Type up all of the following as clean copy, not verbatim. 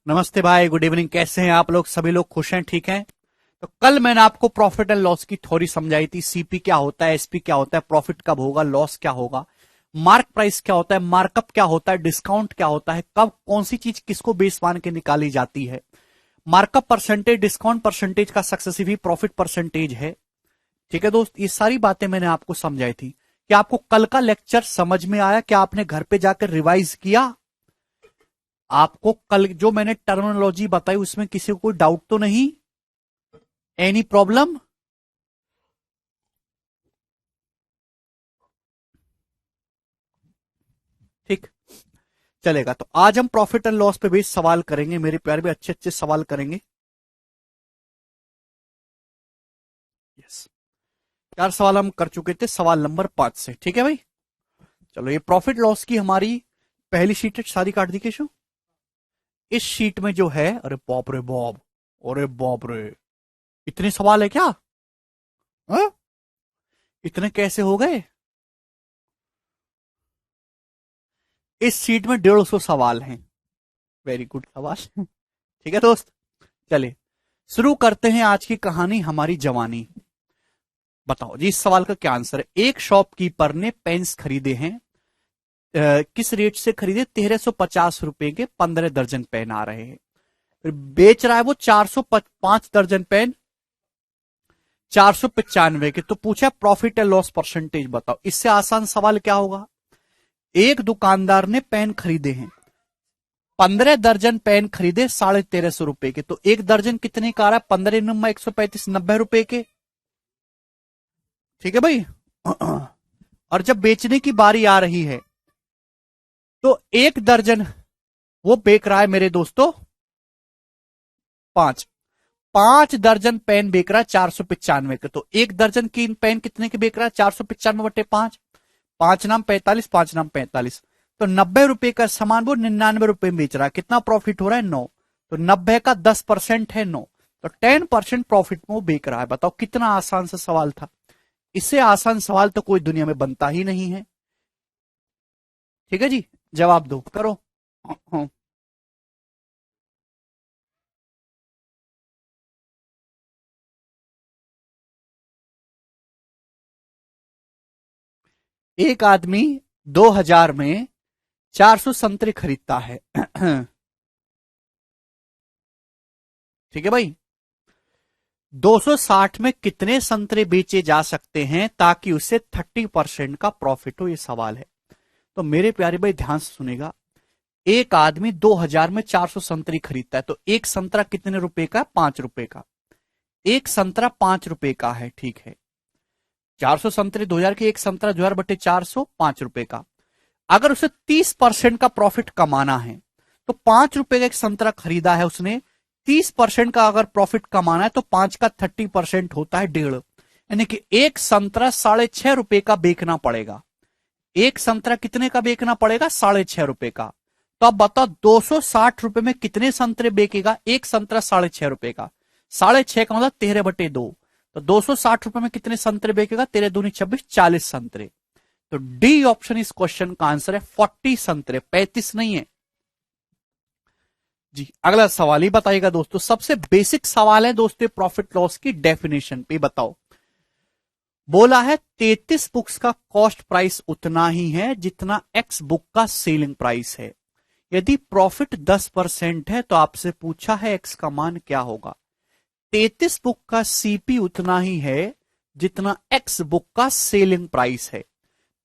नमस्ते भाई, good evening. कैसे हैं आप लोग? सभी लोग खुश हैं? ठीक हैं? तो कल मैंने आपको प्रॉफिट एंड लॉस की थ्योरी समझाई थी। सीपी क्या होता है, एसपी क्या होता है, प्रॉफिट कब होगा, लॉस क्या होगा, मार्क प्राइस क्या होता है, मार्कअप क्या होता है, डिस्काउंट क्या होता है, कब कौन सी चीज किसको बेस मान के निकाली जाती है। मार्कअप परसेंटेज, डिस्काउंट परसेंटेज का सक्सेसिव ही प्रॉफिट परसेंटेज है। ठीक है दोस्त, ये सारी बातें मैंने आपको समझाई थी। क्या आपको कल का लेक्चर समझ में आया? क्या आपने घर पे जाकर रिवाइज किया? आपको कल जो मैंने टर्मिनोलॉजी बताई उसमें किसी को कोई डाउट तो नहीं? Any problem? ठीक, चलेगा। तो आज हम प्रॉफिट एंड लॉस पे भी सवाल करेंगे मेरे प्यारे भी, अच्छे अच्छे सवाल करेंगे। यस, 4 सवाल हम कर चुके थे सवाल नंबर 5 से। ठीक है भाई, चलो ये प्रॉफिट लॉस की हमारी पहली शीट है। सारी काट दी केशव। इस शीट में जो है, अरे बाप रे बाप, अरे बाप रे, इतने सवाल है क्या? हा? इतने कैसे हो गए? इस शीट में 150 सवाल हैं। वेरी गुड सवाल। ठीक है दोस्त, चलिए शुरू करते हैं आज की कहानी, हमारी जवानी। बताओ जी, इस सवाल का क्या आंसर है? एक शॉपकीपर ने पेन्स खरीदे हैं। किस रेट से खरीदे? 1350 रुपए के 15 दर्जन पेन आ रहे हैं। फिर बेच रहा है वो 405 दर्जन पेन 495 के। तो पूछा प्रॉफिट एंड लॉस परसेंटेज बताओ। इससे आसान सवाल क्या होगा? एक दुकानदार ने पेन खरीदे हैं, 15 दर्जन पेन खरीदे 1350 रुपए के। तो एक दर्जन कितने का आ रहा है? 15 × 135, 90 रुपए के। ठीक है भाई। और जब बेचने की बारी आ रही है तो एक दर्जन वो बेच रहा है मेरे दोस्तों 5। 5 दर्जन पेन बेच रहा है 495 के। तो एक दर्जन की पेन कितने के बेच रहा है? 495/5। 5 नाम 45, 5 नाम 45। तो 90 रुपए का सामान वो 99 रुपए में बेच रहा है। कितना प्रॉफिट हो रहा है? 9। तो 90 का 10% है 9। तो 10% प्रॉफिट में वो बेच रहा है। बताओ कितना आसान सा सवाल था। इससे आसान सवाल तो कोई दुनिया में बनता ही नहीं है। ठीक है जी, जवाब दो, करो। हाँ। एक आदमी 2000 में 400 संतरे खरीदता है। ठीक है भाई, 260 में कितने संतरे बेचे जा सकते हैं ताकि उसे 30% का प्रॉफिट हो? ये सवाल है। तो मेरे प्यारे भाई ध्यान से सुनेगा। एक आदमी 2000 में 400 संतरी खरीदता है, तो एक संतरा कितने रुपए का? 5 रुपए का। एक संतरा 5 रुपए का है, ठीक है। 400 संतरे 2000 के, एक संतरा 2000/400, 5 रुपए का। अगर उसे 30% का प्रॉफिट कमाना है तो 5 रुपए का एक संतरा खरीदा है उसने, 30% का अगर प्रॉफिट कमाना है तो 5 का 30% होता है 1.5। यानी कि एक संतरा 6.5 रुपए का बेचना पड़ेगा। एक संतरा कितने का बेचना पड़ेगा? 6.5 रुपए का। तो अब बताओ 260 रुपए में कितने संतरे बेचेगा? एक संतरा 6.5 रुपए का, 6.5 का मतलब 13/2। तो 260 रुपए में कितने संतरे बेचेगा? 13×2 = 26, 40 संतरे। तो डी ऑप्शन इस क्वेश्चन का आंसर है, 40 संतरे, 35 नहीं है जी। अगला सवाल ही बताइएगा दोस्तों, सबसे बेसिक सवाल है दोस्तों प्रॉफिट लॉस की डेफिनेशन पे। बताओ, बोला है 33 बुक्स का कॉस्ट प्राइस उतना ही है जितना एक्स बुक का सेलिंग प्राइस है। यदि प्रॉफिट 10% है तो आपसे पूछा है एक्स का मान क्या होगा। 33 बुक का सीपी उतना ही है जितना एक्स बुक का सेलिंग प्राइस है।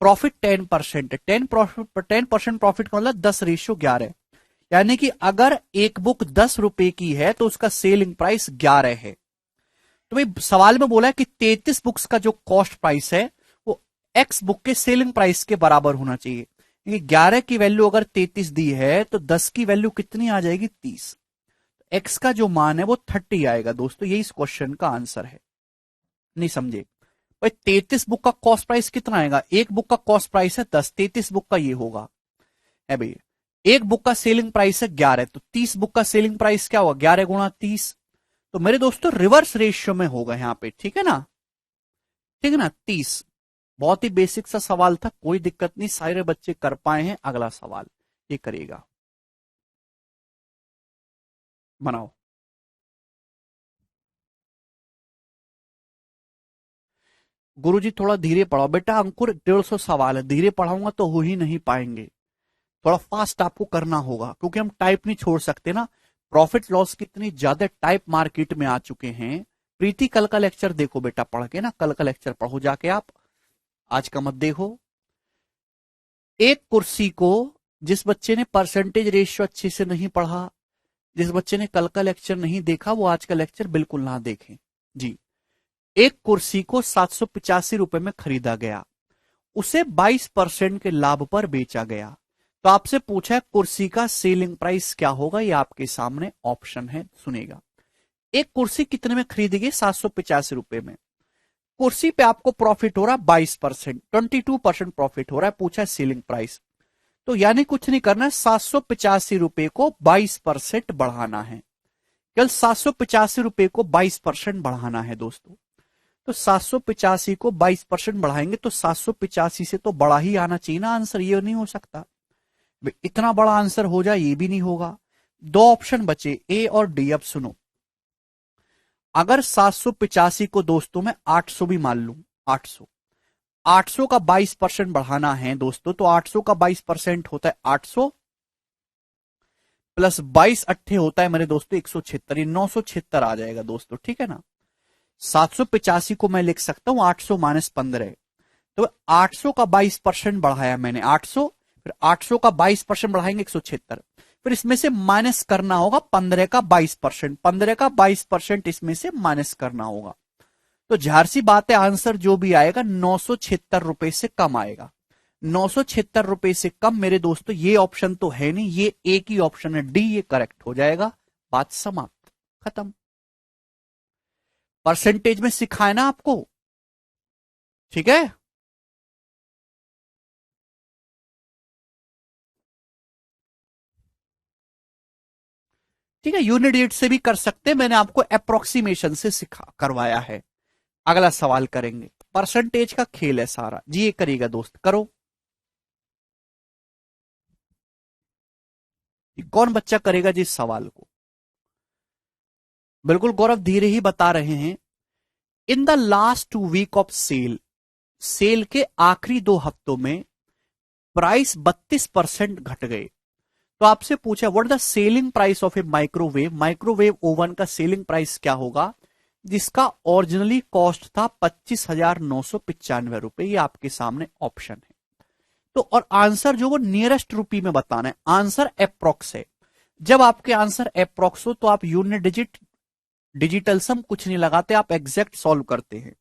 प्रॉफिट 10% है। 10% प्रॉफिट का मतलब 10:11। यानी कि अगर एक बुक 10 रुपए की है तो उसका सेलिंग प्राइस 11 है। तो भाई सवाल में बोला है कि 33 बुक्स का जो कॉस्ट प्राइस है वो एक्स बुक के सेलिंग प्राइस के बराबर होना चाहिए। 11 की वैल्यू अगर 33 दी है तो 10 की वैल्यू कितनी आ जाएगी? 30। एक्स का जो मान है वो 30 आएगा दोस्तों। यही इस क्वेश्चन का आंसर है। नहीं समझे भाई? 33 बुक का कॉस्ट प्राइस कितना आएगा? एक बुक का कॉस्ट प्राइस है 10, 33 बुक का ये होगा है भाई। एक बुक का सेलिंग प्राइस है 11, तो 30 बुक का सेलिंग प्राइस क्या होगा? 11 × 30। तो मेरे दोस्तों रिवर्स रेशियो में होगा यहां पे। ठीक है ना? ठीक है ना? 30। बहुत ही बेसिक सा सवाल था, कोई दिक्कत नहीं, सारे बच्चे कर पाए हैं। अगला सवाल ये करिएगा। बनाओ। गुरुजी थोड़ा धीरे पढ़ाओ बेटा, अंकुर 150 सवाल है, धीरे पढ़ाऊंगा तो हो ही नहीं पाएंगे। थोड़ा फास्ट आपको करना होगा, क्योंकि हम टाइप नहीं छोड़ सकते ना। प्रॉफिट लॉस की इतनी ज्यादा टाइप मार्केट में आ चुके हैं। प्रीति कल का लेक्चर देखो बेटा पढ़ के ना, कल का लेक्चर पढ़ो जाके आप, आज का मत देखो। एक कुर्सी को, जिस बच्चे ने परसेंटेज रेशियो अच्छे से नहीं पढ़ा, जिस बच्चे ने कल का लेक्चर नहीं देखा, वो आज का लेक्चर बिल्कुल ना देखें जी। एक कुर्सी को 785 रुपए में खरीदा गया, उसे 22% के लाभ पर बेचा गया। तो आपसे पूछा है कुर्सी का सेलिंग प्राइस क्या होगा, ये आपके सामने ऑप्शन है, सुनेगा। एक कुर्सी कितने में खरीदी गई? 785 रुपए में। कुर्सी पे आपको प्रॉफिट हो रहा है 22%, 22% प्रॉफिट हो रहा है। पूछा है सेलिंग प्राइस, तो यानी कुछ नहीं करना है, 785 रुपए को 22% बढ़ाना है। केवल 785 रुपए को 22% बढ़ाना है दोस्तों। तो 785 को 22% बढ़ाएंगे तो 785 से तो बड़ा ही आना चाहिए ना आंसर, ये नहीं हो सकता। इतना बड़ा आंसर हो जाए ये भी नहीं होगा। दो ऑप्शन बचे, ए और डी। अब सुनो, अगर 785 को दोस्तों मैं 800 भी मान लू, 800 800 का 22% बढ़ाना है दोस्तों, तो 800 का 22% होता है 800 प्लस 22 अट्ठे होता है मेरे दोस्तों 176, ये 976 आ जाएगा दोस्तों, ठीक है ना। 785 को मैं लिख सकता हूं 800 माइनस 15, तो 800 का 22% बढ़ाया मैंने 800, फिर 800 का 22% बढ़ाएंगे 176, फिर इसमें से माइनस करना होगा 15 का 22%, 15 का 22% इसमें से माइनस करना होगा। तो जाहिर सी बात है आंसर जो भी आएगा 976 रुपए से कम आएगा। 976 रुपए से कम मेरे दोस्तों, ये ऑप्शन तो है नहीं, ये एक ही ऑप्शन है, डी, ये करेक्ट हो जाएगा। बात समाप्त, खत्म। परसेंटेज में सिखाए ना आपको, ठीक है। ठीक है, यूनिट 8 से भी कर सकते हैं, मैंने आपको अप्रोक्सीमेशन से सिखा करवाया है। अगला सवाल करेंगे, परसेंटेज का खेल है सारा जी, ये करिएगा दोस्त, करो। कौन बच्चा करेगा जी इस सवाल को? बिल्कुल गौरव, धीरे ही बता रहे हैं। In the last 2 week of sale, sale के आखिरी 2 हफ्तों में प्राइस 32% घट गए। तो आपसे पूछा what the selling price of A microwave, microwave oven का सेलिंग प्राइस क्या होगा, जिसका ओरिजिनली कॉस्ट था 25,995 रुपए। ये आपके सामने ऑप्शन है। तो और आंसर जो वो नियरेस्ट रुपी में बताना है, आंसर अप्रोक्स है। जब आपके आंसर अप्रोक्स हो तो आप यूनिट डिजिट, डिजिटल सम कुछ नहीं लगाते, आप एग्जैक्ट सॉल्व करते हैं।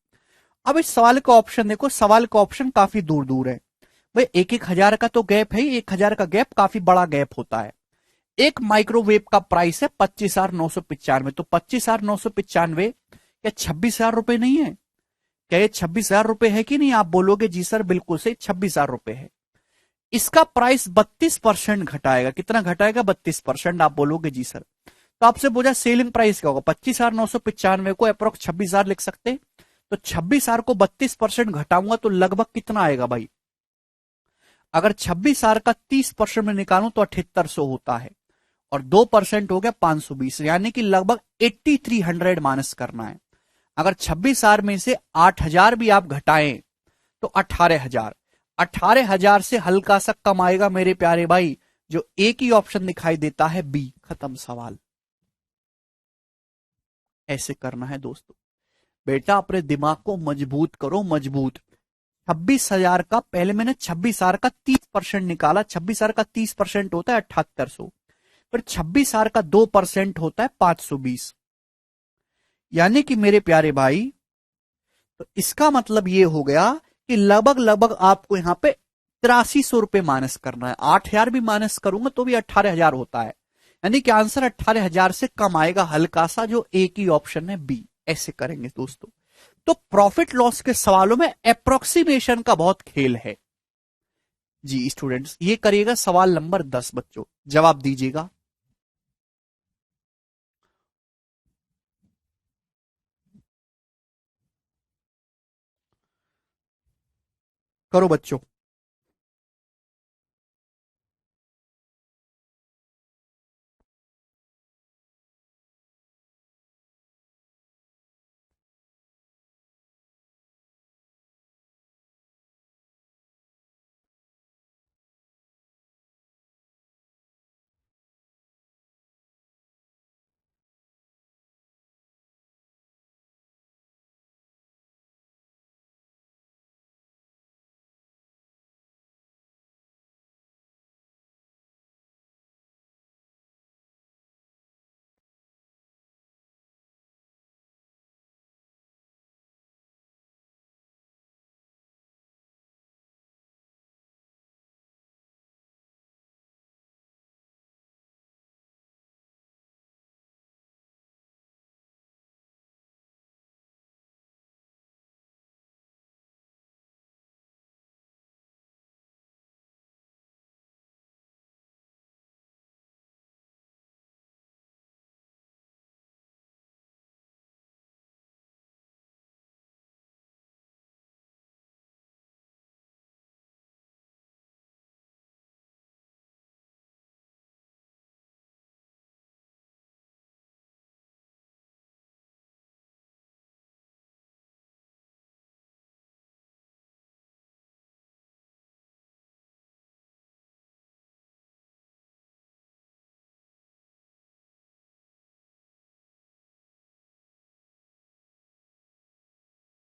अब इस सवाल का ऑप्शन देखो, सवाल का ऑप्शन काफी दूर दूर है भाई, 1,000 का तो गैप है, 1,000 का गैप काफी बड़ा गैप होता है। एक माइक्रोवेव का प्राइस है 25,995, तो 25,995 क्या 26,000 रुपए नहीं है? क्या ये 26,000 रुपए है कि नहीं? आप बोलोगे जी सर बिल्कुल सही, 26,000 रुपए है। इसका प्राइस 32% घटाएगा, कितना घटाएगा? 32%। आप बोलोगे जी सर, तो आपसे पूछा सेलिंग प्राइस क्या होगा, 25,995 को अप्रोक्स 26,000 लिख सकते हैं। तो 26,000 को 32% घटाऊंगा तो लगभग कितना आएगा भाई? अगर 26,000 का 30% में निकालूं तो 7,800 होता है, और 2% हो गया 520, यानी कि लगभग 8,300 माइनस करना है। अगर 26,000 में से 8,000 भी आप घटाएं तो 18,000, 18,000 से हल्का सा कम आएगा मेरे प्यारे भाई, जो एक ही ऑप्शन दिखाई देता है, बी। खत्म सवाल। ऐसे करना है दोस्तों। बेटा अपने दिमाग को मजबूत करो, मजबूत। 26,000 का, पहले मैंने 26,000 का 30% निकाला, 26,000 का 30% होता है 7,800, फिर 26,000 का 2% होता है 520, यानी कि मेरे प्यारे भाई, तो इसका मतलब ये हो गया कि लगभग लगभग आपको यहां पे 8,300 रुपए माइनस करना है। 8,000 भी माइनस करूंगा तो भी 18,000 होता है, यानी कि आंसर 18,000 से कम आएगा हल्का सा, जो एक ही ऑप्शन है, बी। ऐसे करेंगे दोस्तों। तो प्रॉफिट लॉस के सवालों में अप्रोक्सीमेशन का बहुत खेल है जी स्टूडेंट्स। ये करिएगा सवाल नंबर 10 बच्चों, जवाब दीजिएगा। करो बच्चों।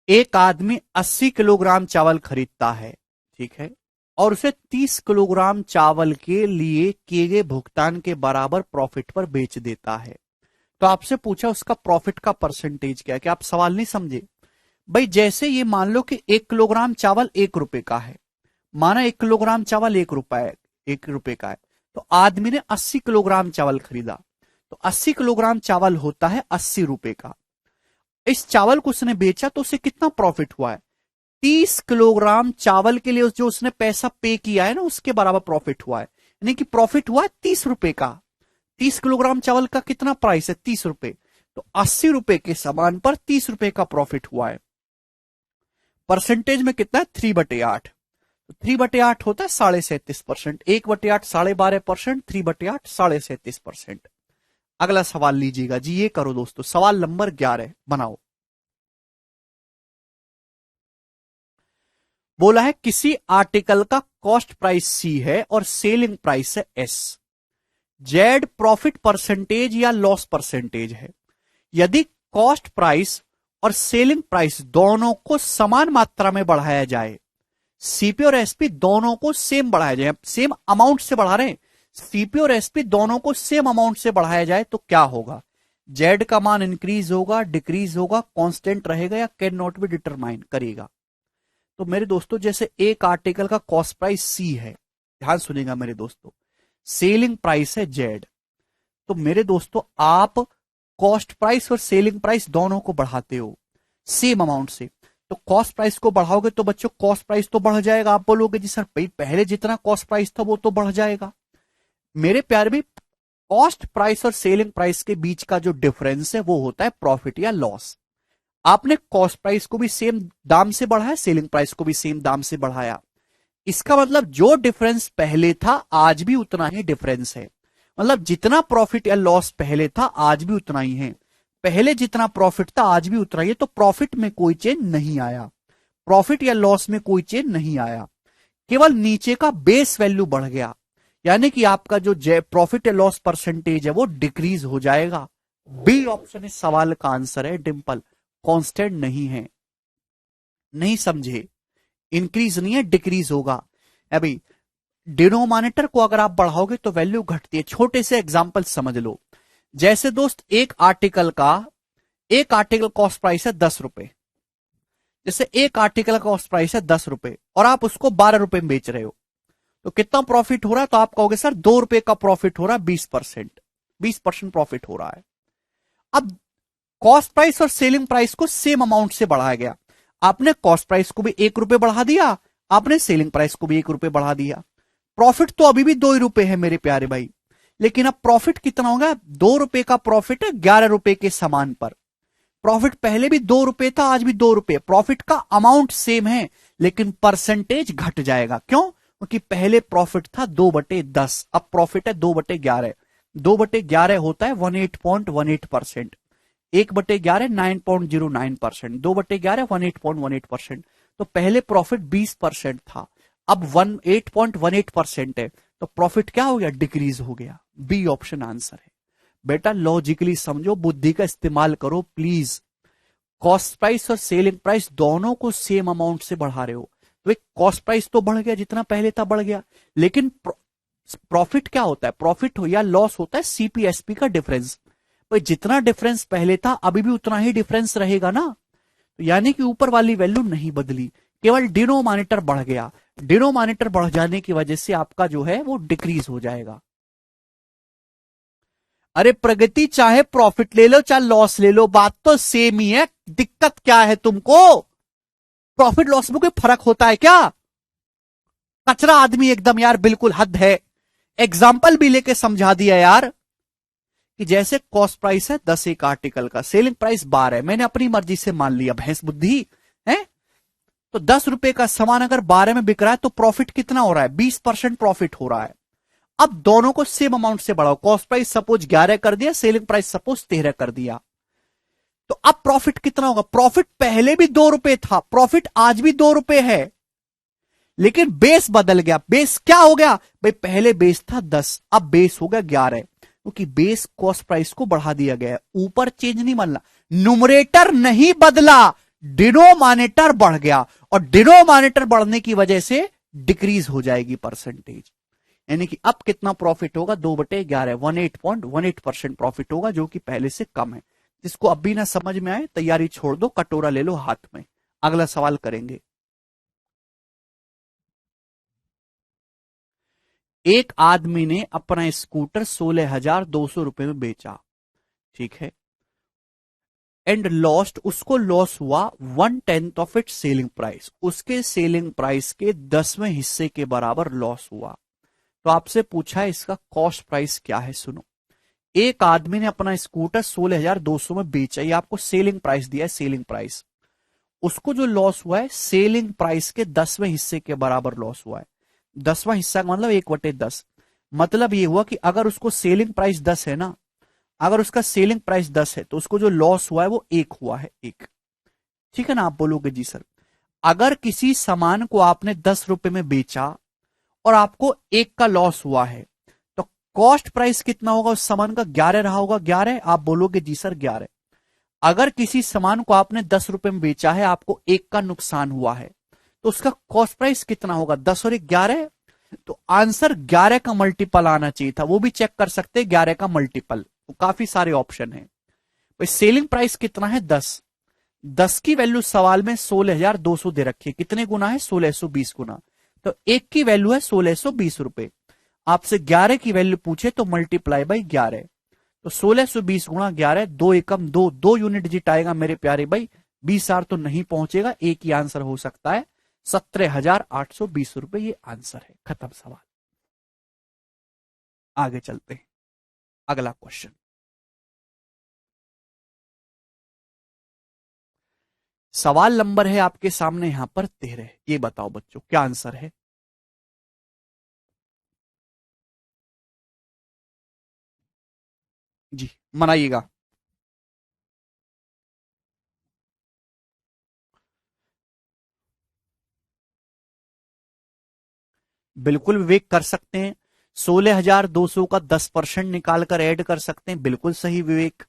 एक आदमी 80 किलोग्राम चावल खरीदता है, ठीक है, और उसे 30 किलोग्राम चावल के लिए किए गए भुगतान के बराबर प्रॉफिट पर बेच देता है। तो आपसे पूछा उसका प्रॉफिट का परसेंटेज क्या है। क्या आप सवाल नहीं समझे भाई? जैसे ये मान लो कि 1 किलोग्राम चावल 1 रुपए का है, माना 1 किलोग्राम चावल 1 रुपए का है, तो आदमी ने 80 किलोग्राम चावल खरीदा, तो 80 किलोग्राम चावल होता है 80 रुपए का। इस चावल को उसने बेचा तो उसे कितना प्रॉफिट हुआ है? 30 किलोग्राम चावल के लिए जो उसने पैसा पे किया है ना, उसके बराबर प्रॉफिट हुआ है। यानी कि प्रॉफिट हुआ है 30 रुपए का। 30 किलोग्राम चावल का कितना प्राइस है? 30 रुपए। तो 80 रुपए के सामान पर 30 रुपए का प्रॉफिट हुआ है। परसेंटेज में कितना है? 3/8। तो 3/8 होता है 37.5%। 1/8 12.5%, 3/8 37.5%। अगला सवाल लीजिएगा जी, ये करो दोस्तों, सवाल नंबर 11 बनाओ। बोला है किसी आर्टिकल का कॉस्ट प्राइस सी है और सेलिंग प्राइस है एस। जेड प्रॉफिट परसेंटेज या लॉस परसेंटेज है। यदि कॉस्ट प्राइस और सेलिंग प्राइस दोनों को समान मात्रा में बढ़ाया जाए, सीपी और एसपी दोनों को सेम बढ़ाया जाए, सेम अमाउंट से बढ़ा रहे हैं, सीपी और एसपी दोनों को सेम अमाउंट से बढ़ाया जाए तो क्या होगा? जेड का मान इंक्रीज होगा, डिक्रीज होगा, कांस्टेंट रहेगा या कैन नॉट बी डिटरमाइन करेगा? तो मेरे दोस्तों, जैसे एक आर्टिकल का कॉस्ट प्राइस सी है, ध्यान सुनेगा मेरे दोस्तों, सेलिंग प्राइस है जेड, तो मेरे दोस्तों आप कॉस्ट प्राइस और सेलिंग प्राइस दोनों को बढ़ाते हो सेम अमाउंट से, तो कॉस्ट प्राइस को बढ़ाओगे तो बच्चों कॉस्ट प्राइस तो बढ़ जाएगा। आप बोलोगे जी सर पहले जितना कॉस्ट प्राइस था वो तो बढ़ जाएगा। मेरे प्यारे भी, कॉस्ट प्राइस और सेलिंग प्राइस के बीच का जो डिफरेंस है वो होता है प्रॉफिट या लॉस। आपने कॉस्ट प्राइस को भी सेम दाम से बढ़ाया, सेलिंग प्राइस को भी सेम दाम से बढ़ाया, इसका मतलब जो डिफरेंस पहले था आज भी उतना ही डिफरेंस है। मतलब जितना प्रॉफिट या लॉस पहले था आज भी उतना ही है, पहले जितना प्रॉफिट था आज भी उतना ही है। तो प्रॉफिट में कोई चेंज नहीं आया, प्रॉफिट या लॉस में कोई चेंज नहीं आया, केवल नीचे का बेस वैल्यू बढ़ गया। यानी कि आपका जो प्रॉफिट या लॉस परसेंटेज है वो डिक्रीज हो जाएगा। बी ऑप्शन इस सवाल का आंसर है डिंपल, कांस्टेंट नहीं है। नहीं समझे? इंक्रीज नहीं है, डिक्रीज होगा। अभी डिनोमिनेटर को अगर आप बढ़ाओगे तो वैल्यू घटती है। छोटे से एग्जांपल समझ लो, जैसे दोस्त एक आर्टिकल कॉस्ट प्राइस है 10 रुपए, जैसे एक आर्टिकल का कॉस्ट प्राइस है 10 रुपए और आप उसको 12 रुपए में बेच रहे हो, तो कितना प्रॉफिट हो रहा है? तो आप कहोगे सर 2 रुपए का प्रॉफिट हो रहा है, 20% प्रॉफिट हो रहा है। अब कॉस्ट प्राइस और सेलिंग प्राइस को सेम अमाउंट से बढ़ाया गया, आपने कॉस्ट प्राइस को भी 1 रुपए बढ़ा दिया, आपने सेलिंग प्राइस को भी 1 रुपए बढ़ा दिया। प्रॉफिट तो अभी भी 2 ही रुपए है मेरे प्यारे भाई, लेकिन अब प्रॉफिट कितना होगा? 2 रुपए का प्रॉफिट है 11 रुपए के सामान पर। प्रॉफिट पहले भी 2 रुपए था, आज भी 2 रुपए। प्रॉफिट का अमाउंट सेम है लेकिन परसेंटेज घट जाएगा। क्यों? क्योंकि पहले प्रॉफिट था 2/10, अब प्रॉफिट है 2/11। 2/11 होता है 18.18%, 1/11 9.09%, 2/11 18.18%। तो पहले प्रॉफिट 20% था, अब 8.18% है, तो प्रॉफिट क्या हो गया? डिक्रीज हो गया। बी ऑप्शन आंसर है। बेटा लॉजिकली समझो, बुद्धि का इस्तेमाल करो प्लीज। कॉस्ट प्राइस और सेलिंग प्राइस दोनों को सेम अमाउंट से बढ़ा रहे हो, तो एक कॉस्ट प्राइस तो बढ़ गया, जितना पहले था बढ़ गया, लेकिन प्रॉफिट क्या होता है? प्रॉफिट हो या लॉस होता है सीपीएसपी का डिफरेंस। भाई जितना डिफरेंस पहले था अभी भी उतना ही डिफरेंस रहेगा ना, तो यानी कि ऊपर वाली वैल्यू नहीं बदली, केवल डिनोमिनेटर बढ़ गया। डिनोमिनेटर बढ़ जाने की वजह से आपका जो है वो डिक्रीज हो जाएगा। अरे प्रगति, चाहे प्रॉफिट ले लो चाहे लॉस ले लो, बात तो सेम ही है। दिक्कत क्या है तुमको? प्रॉफिट लॉस में कोई फर्क होता है क्या? कचरा आदमी एकदम यार, बिल्कुल हद है। एग्जाम्पल भी लेके समझा दिया यार, कि जैसे कॉस्ट प्राइस है 10 एक आर्टिकल का, सेलिंग प्राइस 12 है, मैंने अपनी मर्जी से मान लिया, भैंस बुद्धि है। तो 10 रुपए का सामान अगर 12 में बिक रहा है तो प्रॉफिट कितना हो रहा है? 20% प्रॉफिट हो रहा है। अब दोनों को सेम अमाउंट से बढ़ाओ, कॉस्ट प्राइस सपोज 11 कर दिया, सेलिंग प्राइस सपोज 13 कर दिया, तो अब प्रॉफिट कितना होगा? प्रॉफिट पहले भी 2 रुपए था, प्रॉफिट आज भी 2 रुपए है, लेकिन बेस बदल गया। बेस क्या हो गया भाई? पहले बेस था 10, अब बेस हो गया 11, क्योंकि बेस कॉस्ट प्राइस को बढ़ा दिया गया है। ऊपर चेंज नहीं बदला, न्यूमरेटर नहीं बदला, डिनोमिनेटर बढ़ गया, और डिनोमिनेटर बढ़ने की वजह से डिक्रीज हो जाएगी परसेंटेज। यानी कि अब कितना प्रॉफिट होगा, 2/11, 18.18% प्रॉफिट होगा, जो कि पहले से कम है। जिसको अब भी ना समझ में आए, तैयारी छोड़ दो, कटोरा ले लो हाथ में, अगला सवाल करेंगे। एक आदमी ने अपना स्कूटर 16,200 रुपए में बेचा, ठीक है, एंड लॉस्ट, उसको लॉस हुआ 1/10 ऑफ इट सेलिंग प्राइस, उसके सेलिंग प्राइस के 10वें हिस्से के बराबर लॉस हुआ। तो आपसे पूछा है इसका कॉस्ट प्राइस क्या है। सुनो, एक आदमी ने अपना स्कूटर 16,200 में बेचा, ये आपको सेलिंग प्राइस दिया है, सेलिंग प्राइस, उसको जो लॉस हुआ है सेलिंग प्राइस के 10वें हिस्से के बराबर लॉस हुआ है। 10वां हिस्सा का मतलब 1/10। मतलब ये हुआ कि अगर उसको सेलिंग प्राइस 10 है ना, अगर उसका सेलिंग प्राइस 10 है तो उसको जो लॉस हुआ है वो 1 हुआ है, 1। ठीक है ना। आप बोलोगे जी सर, अगर किसी सामान को आपने 10 रुपए में बेचा और आपको 1 का लॉस हुआ है, तो कॉस्ट प्राइस कितना होगा उस सामान का? 11 रहा होगा, 11। आप बोलोगे जी सर 11। अगर किसी सामान को आपने 10 रुपए में बेचा है, आपको 1 का नुकसान हुआ है, तो उसका कॉस्ट प्राइस कितना होगा? 10 और 1 11। तो आंसर 11 का मल्टीपल आना चाहिए था। वो भी चेक कर सकते हैं 11 का मल्टीपल, तो काफी सारे ऑप्शन है। भाई सेलिंग प्राइस कितना है? 10। 10 की वैल्यू सवाल में 16,200 दे रखी है, कितने गुना है? 1620 गुना। तो 1 की वैल्यू है 1620 रुपए। आपसे 11 की वैल्यू पूछे तो मल्टीप्लाई बाई 11। तो 1620 गुणा 11, 2 एकम 2, 2 यूनिट डिजिट आएगा मेरे प्यारे भाई। 20,000 तो नहीं पहुंचेगा, एक ही आंसर हो सकता है, 17,820 रुपए ये आंसर है। खत्म सवाल। आगे चलते हैं, अगला क्वेश्चन। सवाल नंबर है आपके सामने यहां पर 13। ये बताओ बच्चों क्या आंसर है? जी मनाइएगा। बिल्कुल विवेक कर सकते हैं। 16,200 का 10% निकालकर ऐड कर सकते हैं, बिल्कुल सही विवेक।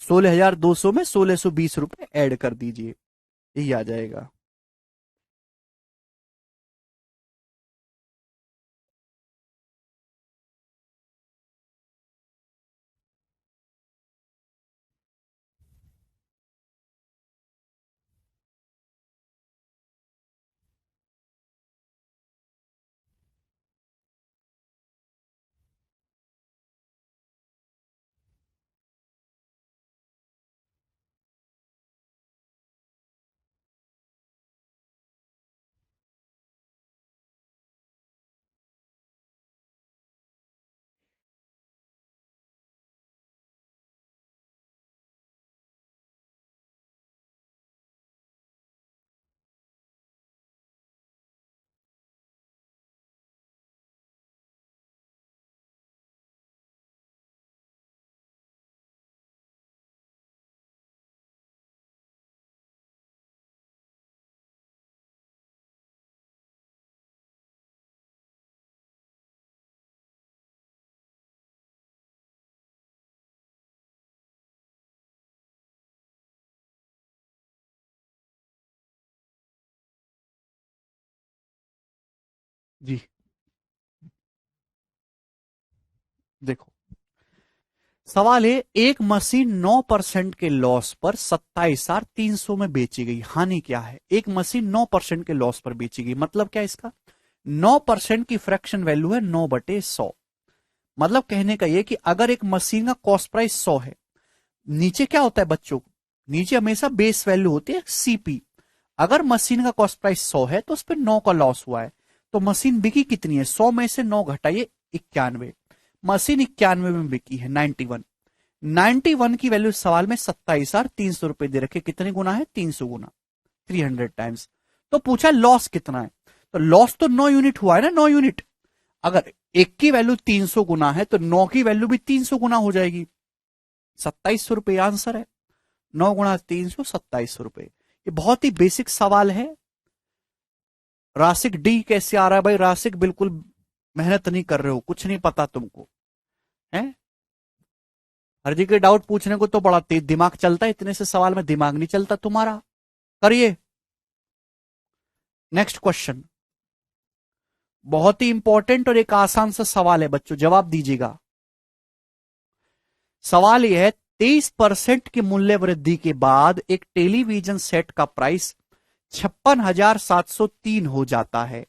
16,200 में 1620 रुपए ऐड कर दीजिए, यही आ जाएगा। जी देखो, सवाल है, एक मशीन 9% के लॉस पर 27,300 में बेची गई, हानि क्या है? एक मशीन 9% के लॉस पर बेची गई, मतलब क्या इसका? 9% की फ्रैक्शन वैल्यू है 9/100। मतलब कहने का यह कि अगर एक मशीन का कॉस्ट प्राइस 100 है, नीचे क्या होता है बच्चों? नीचे हमेशा बेस वैल्यू होती है सीपी। अगर मशीन का कॉस्ट प्राइस 100 है तो उस पर 9 का लॉस हुआ है, तो मशीन बिकी कितनी है? 100 में से 9 घटाइए, 91। मशीन 91 में बिकी है, 91। 91 की वैल्यू सवाल में 27,300 रुपए दे रखे, कितने गुना है? 300 गुना, 300 टाइम्स। तो पूछा लॉस कितना है, तो लॉस तो 9 यूनिट हुआ है ना, 9 यूनिट। अगर एक की वैल्यू 300 गुना है तो 9 की वैल्यू भी 300 गुना हो जाएगी। 2700 रुपए आंसर है। 9 गुणा 300, 2700 रुपए। ये बहुत ही बेसिक सवाल है। रासिक डी कैसे आ रहा है भाई? रासिक बिल्कुल मेहनत नहीं कर रहे हो, कुछ नहीं पता तुमको है। हर जी के डाउट पूछने को तो बड़ा तेज दिमाग चलता है, इतने से सवाल में दिमाग नहीं चलता तुम्हारा। करिए नेक्स्ट क्वेश्चन। बहुत ही इंपॉर्टेंट और एक आसान सा सवाल है बच्चों, जवाब दीजिएगा। सवाल यह है, 23% की मूल्य वृद्धि के बाद एक टेलीविजन सेट का प्राइस 56,703 हो जाता है।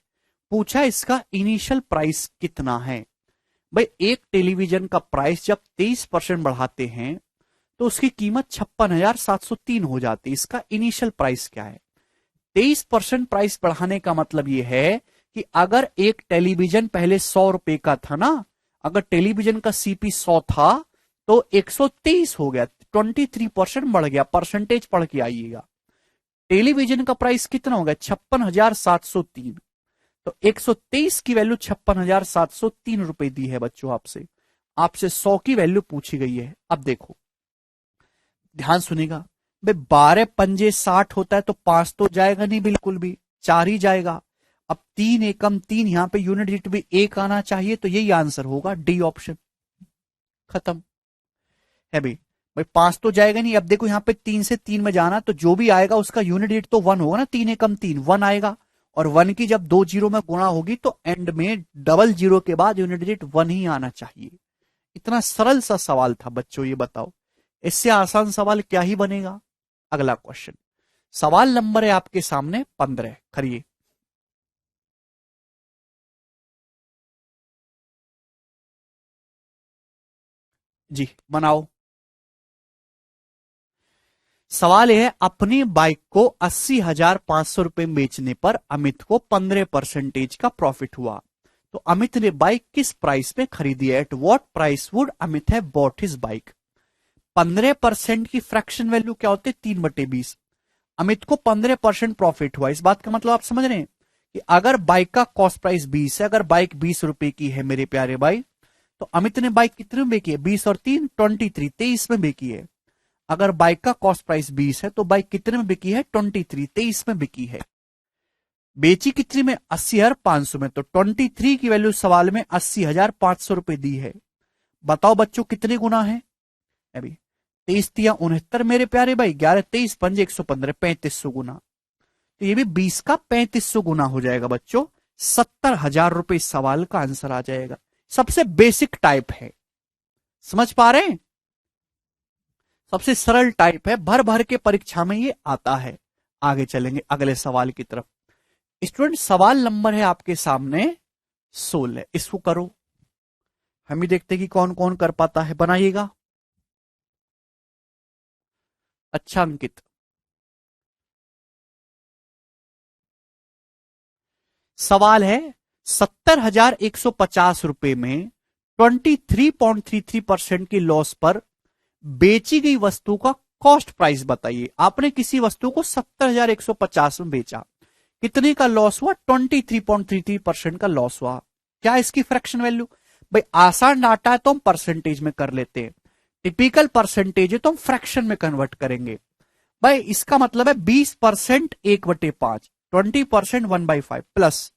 पूछा इसका इनिशियल प्राइस कितना है। भाई एक टेलीविजन का प्राइस जब 23% बढ़ाते हैं तो उसकी कीमत 56,703 हो जाती है। इसका इनिशियल प्राइस क्या है। 23% प्राइस बढ़ाने का मतलब यह है कि अगर एक टेलीविजन पहले 100 रुपए का था ना, अगर टेलीविजन का सीपी 100 था तो 123 हो गया, 23% बढ़ गया, परसेंटेज पढ़ के आइएगा। टेलीविजन का प्राइस कितना हो गया 56,703, तो 123 की वैल्यू 56,703 रुपए दी है बच्चों। आपसे आपसे 100 की वैल्यू पूछी गई है। अब देखो ध्यान सुनेगा, भाई 12 पंजे 60 होता है तो 5 तो जाएगा नहीं बिल्कुल भी, 4 ही जाएगा। अब 3 एकम 3, यहां पे यूनिट डिजिट भी 1 आना चाहिए, तो यही आंसर होगा डी ऑप्शन। खत्म है भाई। भाई 5 तो जाएगा नहीं। अब देखो यहां पे 3 से 3 में जाना, तो जो भी आएगा उसका यूनिट डिजिट तो 1 होगा ना, 3 एकम 3 1 आएगा, और 1 की जब 2 जीरो में गुणा होगी तो एंड में डबल जीरो के बाद यूनिट डिजिट 1 ही आना चाहिए। इतना सरल सा सवाल था बच्चों, ये बताओ इससे आसान सवाल क्या ही बनेगा। अगला क्वेश्चन, सवाल नंबर है आपके सामने 15। करिए जी, बनाओ। सवाल यह है, अपनी बाइक को 80,500 रुपए में बेचने पर अमित को 15% का प्रॉफिट हुआ। तो अमित ने बाइक किस प्राइस में खरीदी है। At what price would Amit have bought his bike. 15% की फ्रैक्शन वैल्यू क्या होती है 3/20। अमित को 15% प्रॉफिट हुआ, इस बात का मतलब आप समझ रहे हैं कि अगर बाइक का कॉस्ट प्राइस 20 है, अगर बाइक 20 रुपए की है मेरे प्यारे भाई, तो अमित ने बाइक कितने में बेची है 20 और 3 23, 23 में बेची है। अगर बाइक का कॉस्ट प्राइस 20 है तो बाइक कितने में बिकी है 23, 23 में बिकी है। बेची कितनी में 80,500 में, तो 23 की वैल्यू सवाल में 80,500 रुपए दी है। बताओ बच्चों कितने गुना है। अभी 23 तिया 69 मेरे प्यारे भाई, 11 23 पंजे 115, 3500 गुना। तो ये भी 20 का 3500 गुना हो जाएगा बच्चों। 70,000 रुपए इस सवाल का आंसर आ जाएगा। सबसे बेसिक टाइप है, समझ पा रहे हैं, सबसे सरल टाइप है, भर भर के परीक्षा में ये आता है। आगे चलेंगे अगले सवाल की तरफ। स्टूडेंट सवाल नंबर है आपके सामने 16, इसको करो। हम ही देखते कि कौन कौन कर पाता है, बनाइएगा। अच्छा अंकित, सवाल है 70,150 रुपए में 23.33% की लॉस पर बेची गई वस्तु का कॉस्ट प्राइस बताइए। आपने किसी वस्तु को 70,150 में बेचा, कितने का लॉस हुआ 23.33% का लॉस हुआ। क्या इसकी फ्रैक्शन वैल्यू। भाई आसान डाटा है तो हम परसेंटेज में कर लेते हैं, टिपिकल परसेंटेज है तो हम फ्रैक्शन में कन्वर्ट करेंगे। भाई इसका मतलब है 20% 1/5, 20% 1/5 प्लस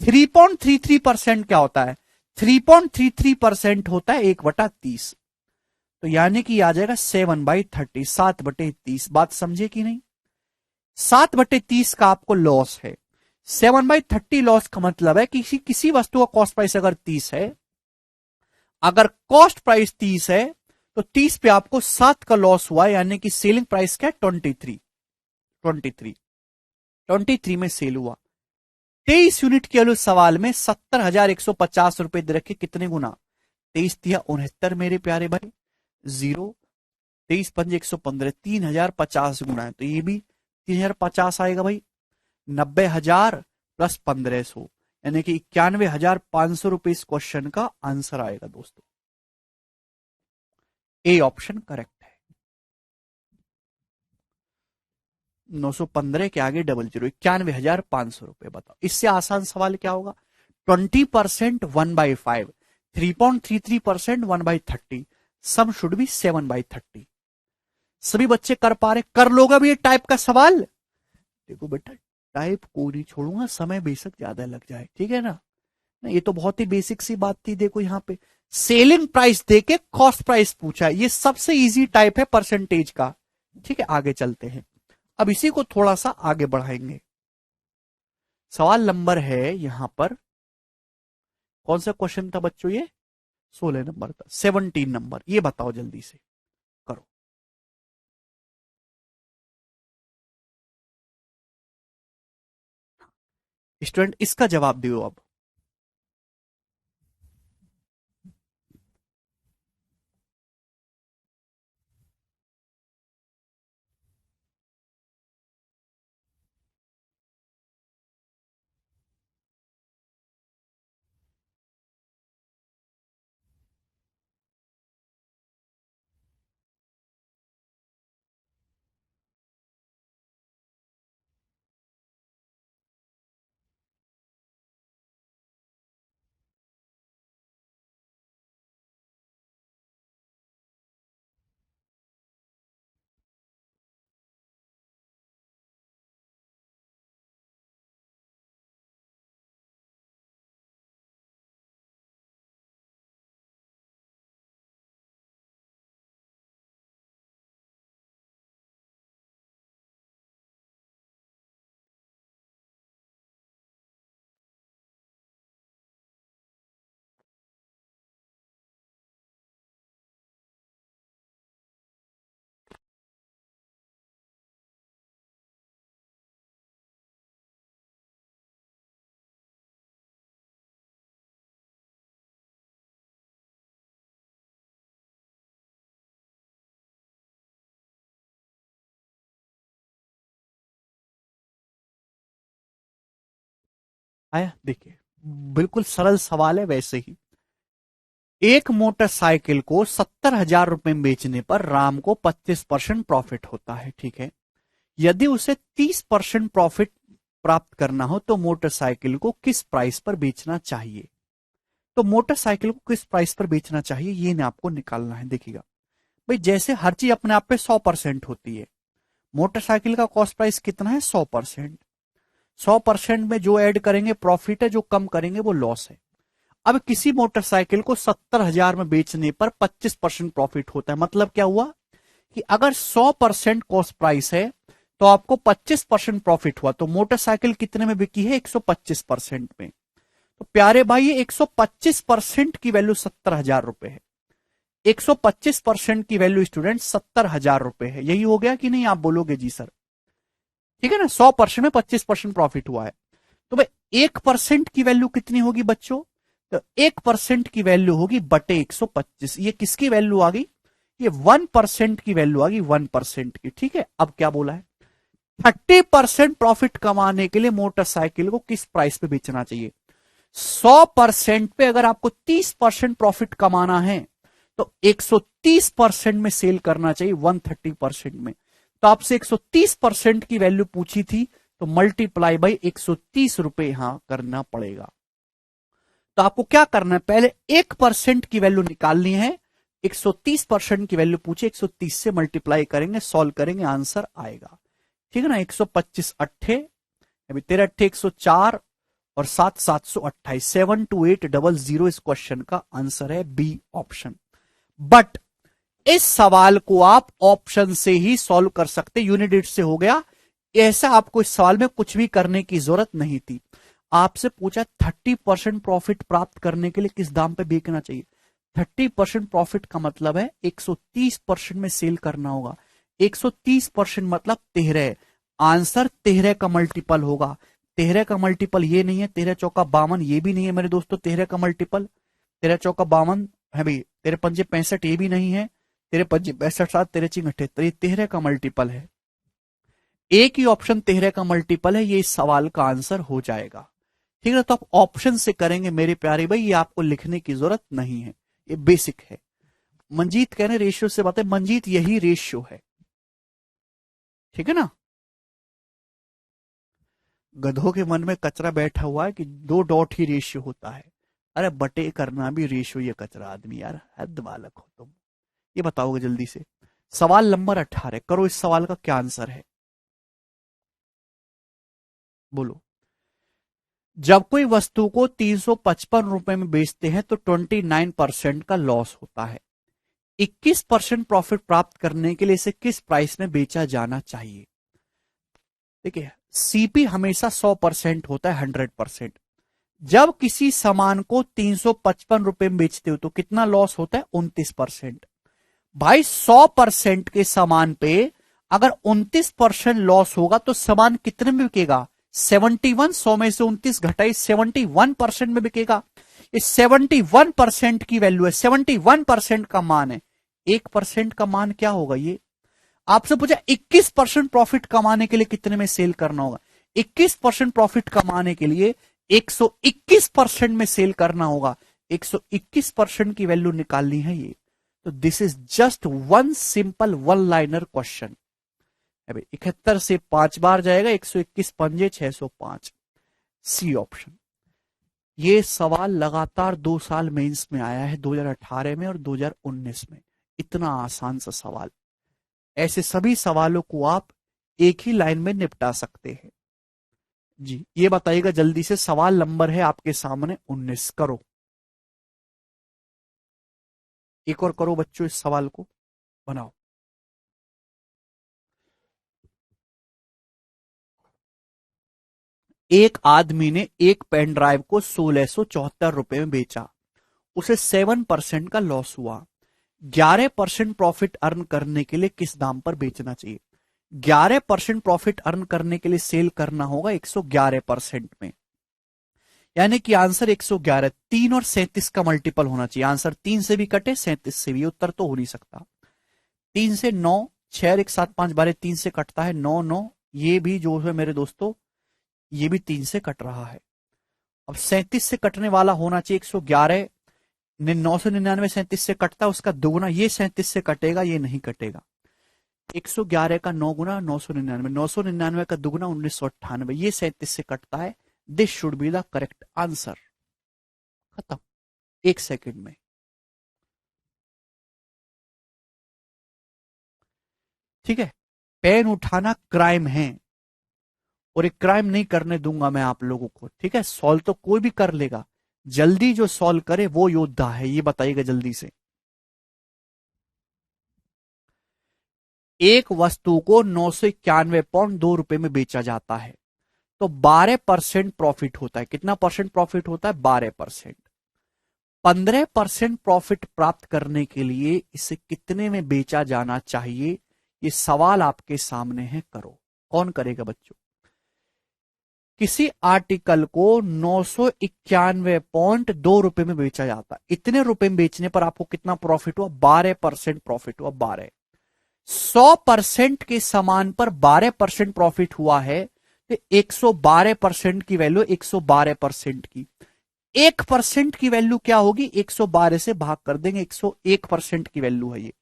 3.33% क्या होता है 3.33% होता है 1/30, तो यानी कि आ जाएगा 7/30, 7/30। बात समझे कि नहीं। 7/30 का आपको लॉस है। 7/30 लॉस का मतलब है कि किसी वस्तु का कॉस्ट प्राइस अगर 30 है, अगर कॉस्ट प्राइस 30 है तो 30 पे आपको 7 का लॉस हुआ, यानी कि सेलिंग प्राइस क्या है 23, 23 में सेल हुआ। 23 यूनिट के वैल्यू सवाल में 70,150 रुपए दे रखे, कितने गुना 23 तिया 69 मेरे प्यारे भाई, 0 23 पंजे 115, 3,050 गुना है, तो ये भी 3,050 आएगा भाई। 90,000 प्लस 1,500 यानी कि 91,500 रुपए इस क्वेश्चन का आंसर आएगा दोस्तों। ए ऑप्शन करेक्ट है। 915 के आगे डबल जीरो, 91,500 रुपए। बताओ इससे आसान सवाल क्या होगा। 20% 1/5, 3.33% 1/30, सम शुड बी 7/30। सभी बच्चे कर पा रहे, कर लोगे भी ये टाइप का सवाल। देखो बेटा टाइप को नहीं छोड़ूंगा, समय बेशक ज्यादा लग जाए, ठीक है ना। ये तो बहुत ही बेसिक सी बात थी। देखो यहाँ पे सेलिंग प्राइस देके कॉस्ट प्राइस पूछा है, ये सबसे इजी टाइप है परसेंटेज का। ठीक है, आगे चलते हैं, अब इसी को थोड़ा सा आगे बढ़ाएंगे। सवाल नंबर है यहां पर, कौन सा क्वेश्चन था बच्चों ये? 16 नंबर था, 17 नंबर, ये बताओ जल्दी से करो। स्टूडेंट इसका जवाब दियो अब। आया, देखिए बिल्कुल सरल सवाल है वैसे ही। एक मोटरसाइकिल को 70,000 रुपए में बेचने पर राम को 25% प्रॉफिट होता है, ठीक है। यदि उसे 30% प्रॉफिट प्राप्त करना हो तो मोटरसाइकिल को किस प्राइस पर बेचना चाहिए? तो मोटरसाइकिल को किस प्राइस पर बेचना चाहिए ये ने आपको निकालना है। देखिएगा भाई, जैसे हर चीज अपने आप पे 100% होती है, मोटरसाइकिल का कॉस्ट प्राइस कितना है? 100%। 100% में जो ऐड करेंगे प्रॉफिट है, जो कम करेंगे वो लॉस है। अब किसी मोटरसाइकिल को 70,000 में बेचने पर 25% प्रॉफिट होता है, मतलब क्या हुआ कि अगर 100% कॉस्ट प्राइस है तो आपको 25% प्रॉफिट हुआ, तो मोटरसाइकिल कितने में बिकी है? 125% में। तो प्यारे भाई, ये 125% की वैल्यू 70,000 रुपए है। 125% की वैल्यू स्टूडेंट 70,000 रुपए है। यही हो गया कि नहीं? आप बोलोगे जी सर, ठीक है ना। 100% में 25% प्रॉफिट हुआ है, तो भाई 1% की वैल्यू कितनी होगी बच्चों? तो 1% की वैल्यू होगी बटे 125। ये किसकी वैल्यू आ गई? ये 1% की वैल्यू आ गई, 1% की। ठीक है, अब क्या बोला है? 30% प्रॉफिट कमाने के लिए मोटरसाइकिल को किस प्राइस पे बेचना चाहिए? 100% पे अगर आपको 30% प्रॉफिट कमाना है तो 130% में सेल करना चाहिए, 130% में। तो आपसे 130% की वैल्यू पूछी थी, तो मल्टीप्लाई बाई 130 रुपए यहां करना पड़ेगा। तो आपको क्या करना है, पहले 1% की वैल्यू निकालनी है। 130% की वैल्यू पूछे, 130 से मल्टीप्लाई करेंगे, सॉल्व करेंगे, आंसर आएगा। ठीक है ना। 125 अट्ठे, अभी 13 अट्ठे 104 और 7 728, 72800। इस क्वेश्चन का आंसर है बी ऑप्शन। बट इस सवाल को आप ऑप्शन से ही सॉल्व कर सकते, यूनिट से हो गया। ऐसा आपको इस सवाल में कुछ भी करने की जरूरत नहीं थी। आपसे पूछा 30% प्रॉफिट प्राप्त करने के लिए किस दाम पे बेचना चाहिए। 30% प्रॉफिट का मतलब है 130% में सेल करना होगा। 130% मतलब 13। आंसर 13 का मल्टीपल होगा। 13 का मल्टीपल ये नहीं है, 13 चौका 52 ये भी नहीं है मेरे दोस्तों। 13 का मल्टीपल 13 चौका 52 है भाई, 13 पंजे 65 ये भी नहीं है, 13 पंजे 62 7 13 चिंग 78, ये 13 का मल्टीपल है। एक ही ऑप्शन 13 का मल्टीपल है, ये इस सवाल का आंसर हो जाएगा। ठीक है, तो आप ऑप्शन से करेंगे मेरे प्यारे भाई, ये आपको लिखने की जरूरत नहीं है, ये बेसिक है। मंजीत कह रहे रेशियो से बात है, मंजीत यही रेशियो है। ठीक है ना। गधों के मन में कचरा बैठा हुआ है कि 2 डॉट ही रेशियो होता है। अरे बटे करना भी रेशियो, ये कचरा आदमी यार, हद बालक हो तुम। ये बताओगे जल्दी से। सवाल नंबर 18 करो, इस सवाल का क्या आंसर है? बोलो। जब कोई वस्तु को 355 रुपए में बेचते हैं तो 29% का लॉस होता है। 21% प्रॉफिट प्राप्त करने के लिए इसे किस प्राइस में बेचा जाना चाहिए? देखिए, सीपी हमेशा 100% होता है, 100%। जब किसी सामान को 355 रुपए में बेचते हो तो कितना लॉस होता है? 29%। भाई 100% के सामान पे अगर 29% लॉस होगा तो सामान कितने में बिकेगा? 71। 100 में से 29 घटाई 71% में बिकेगा। इस 71% की वैल्यू है, 71% का मान है। 1% का मान क्या होगा? ये आपसे पूछा 21% प्रॉफिट कमाने के लिए कितने में सेल करना होगा? 21% प्रॉफिट कमाने के लिए 121% में सेल करना होगा। 121% की वैल्यू निकालनी है ये। तो this is just one simple one liner question. 71 से 5 बार जाएगा, 121 पंजे 605। C option. ये सवाल लगातार 2 साल मेंस में आया है, 2018 में और 2019 में। इतना आसान सा सवाल। ऐसे सभी सवालों को आप एक ही लाइन में निपटा सकते हैं। जी, ये बताइएगा जल्दी से, सवाल नंबर है आपके सामने 19। करो, एक और करो बच्चों, इस सवाल को बनाओ। एक आदमी ने एक पेन ड्राइव को 1674 रुपए में बेचा। उसे 7% का लॉस हुआ। 11% प्रॉफिट अर्न करने के लिए किस दाम पर बेचना चाहिए? 11% प्रॉफिट अर्न करने के लिए सेल करना होगा 111% में। यानी कि आंसर 111। 3 और 37 का मल्टीपल होना चाहिए। आंसर 3 से भी कटे, 37 से भी। उत्तर तो हो नहीं सकता। 3 से 9, 6 1 7 5 12 3 से कटता है, 9 9। ये भी जो है मेरे दोस्तों, ये भी 3 से कट रहा है। अब 37 से कटने वाला होना चाहिए 111। 999 37 से कटता है, उसका दुगुना। ये 37 से कटेगा, ये नहीं कटेगा। 111 का 9 गुना 999, 999 का दुगुना 1998, ये 37 से कटता है। This should be the correct answer. खत्म, 1 सेकंड में। ठीक है, पेन उठाना क्राइम है और एक क्राइम नहीं करने दूंगा मैं आप लोगों को। ठीक है, सॉल्व तो कोई भी कर लेगा, जल्दी जो सॉल्व करे वो योद्धा है। ये बताइएगा जल्दी से। एक वस्तु को 991 पौंड 2 रुपए में बेचा जाता है तो 12% प्रॉफिट होता है। कितना परसेंट प्रॉफिट होता है? 12%। 15% प्रॉफिट प्राप्त करने के लिए इसे कितने में बेचा जाना चाहिए? ये सवाल आपके सामने है। करो, कौन करेगा बच्चों? किसी आर्टिकल को 991.2 रुपए में बेचा जाता है। इतने रुपए में बेचने पर आपको कितना प्रॉफिट हुआ? 12% प्रॉफिट हुआ। 12। 100% के सामान पर 12% प्रॉफिट हुआ है तो 112% की वैल्यू 112% की। 1% की वैल्यू क्या होगी? 112 से भाग कर देंगे, 101% की वैल्यू है ये।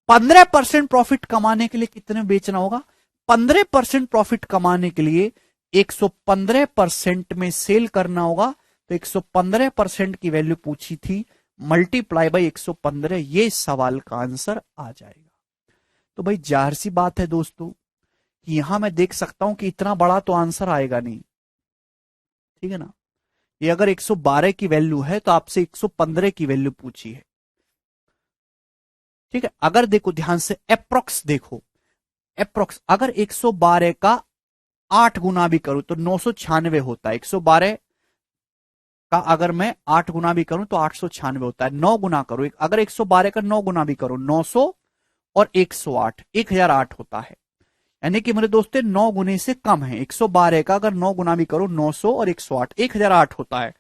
15% प्रॉफिट कमाने के लिए कितने बेचना होगा? 15% प्रॉफिट कमाने के लिए 115% में सेल करना होगा। तो 115% की वैल्यू पूछी थी, मल्टीप्लाई बाई 115, ये सवाल का आंसर आ जाएगा। तो भाई जाहिर सी बात है दोस्तों कि यहां मैं देख सकता हूं कि इतना बड़ा तो आंसर आएगा नहीं। ठीक है ना, ये अगर 112 की वैल्यू है तो आपसे 115 की वैल्यू पूछी है। ठीक है, अगर देखो ध्यान से, अप्रोक्स देखो, अप्रोक्स अगर 112 का 8 गुना भी करूं तो 996 होता है। 112 का अगर मैं 8 गुना भी करूं तो 896 होता है। 9 गुना करो, अगर 112 का 9 गुना भी करो, 900 और 108, 1008 होता है। यानी कि मेरे दोस्तों 9 गुने से कम है। 112 का अगर 9 गुना भी करो, 900 और 108, 1008 होता है।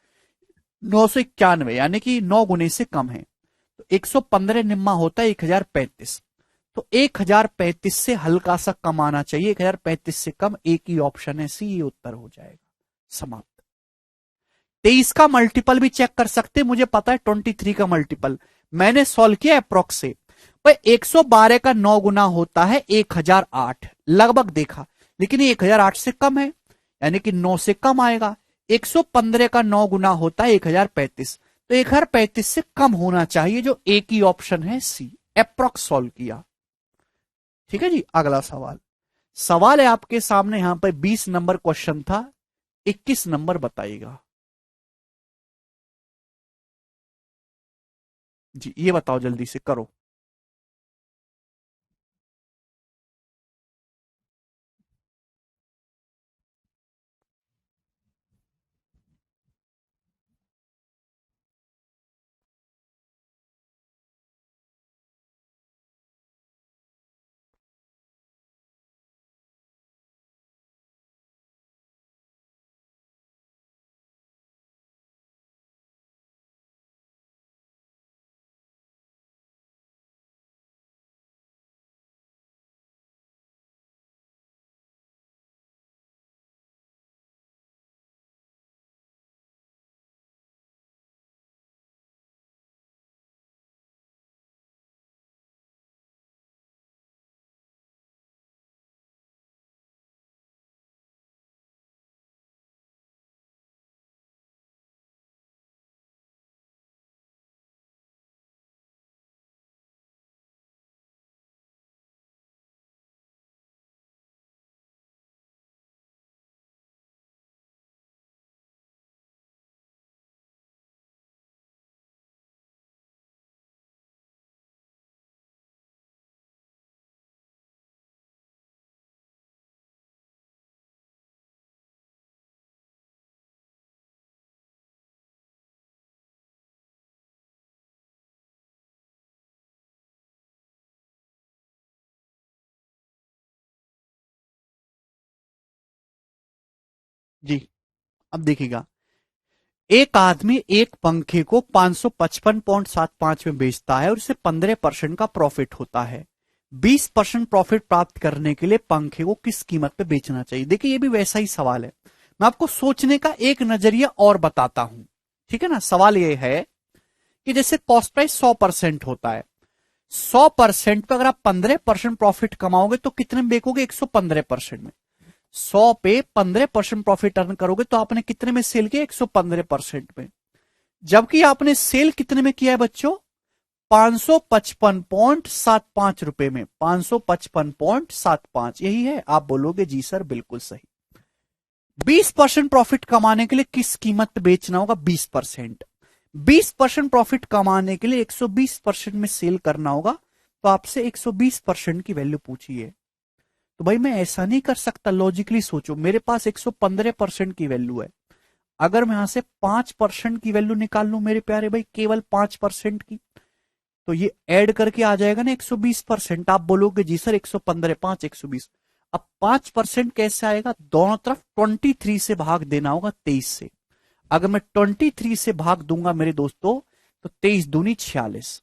991 यानी कि 9 गुने से कम है। तो 115 निम्मा होता है 1035। तो 1035 से हल्का सा कम आना चाहिए। 1035 से कम, एक ही ऑप्शन है सी, ये उत्तर हो जाएगा। समाप्त। 23 का मल्टीपल भी चेक कर सकते हैं, मुझे पता है 23 का मल्टीपल मैंने सॉल्व किया अप्रोक्स से। भाई 112 का 9 गुना होता है 1008, लगभग देखा, लेकिन ये 1008 से कम है, यानी कि 9 से कम आएगा। 115 का 9 गुना होता है 1035, तो 1035 से कम होना चाहिए, जो एक ही ऑप्शन है सी, अप्रोक्स सॉल्व किया। ठीक है जी, अगला सवाल। सवाल है आपके सामने, यहां पर 20 नंबर क्वेश्चन था, 21 नंबर बताइएगा। जी ये बताओ, जल्दी से करो। जी अब देखिएगा, एक आदमी एक पंखे को 555.75 में बेचता है और उसे 15% का प्रॉफिट होता है। 20% प्रॉफिट प्राप्त करने के लिए पंखे को किस कीमत पे बेचना चाहिए? देखिए ये भी वैसा ही सवाल है, मैं आपको सोचने का एक नजरिया और बताता हूं। ठीक है ना, सवाल ये है कि जैसे कॉस्ट प्राइस 100% होता है, 100% पे अगर आप 15% प्रॉफिट कमाओगे तो कितने में बेचोगे? 115% में। 100 पे 15% प्रॉफिट अर्न करोगे तो आपने कितने में सेल किया? 115% में। जबकि आपने सेल कितने में किया है बच्चों? 555.75 रुपए में। 555.75, यही है? आप बोलोगे जी सर बिल्कुल सही। 20% प्रॉफिट कमाने के लिए किस कीमत पे बेचना होगा? 20%। 20% प्रॉफिट कमाने के लिए 120% में सेल करना होगा, तो आपसे 120% की वैल्यू पूछी है। तो भाई मैं ऐसा नहीं कर सकता, लॉजिकली सोचो, मेरे पास 115% की वैल्यू है। अगर मैं यहां से 5% की वैल्यू निकाल लूं मेरे प्यारे भाई, केवल 5% की, तो ये ऐड करके आ जाएगा ना 120%। आप बोलोगे जी सर 115, 5 120। अब 5% कैसे आएगा? दोनों तरफ 23 से भाग देना होगा 23 से। अगर मैं 23 से भाग दूंगा मेरे दोस्तों, तो 23 दूनी 46,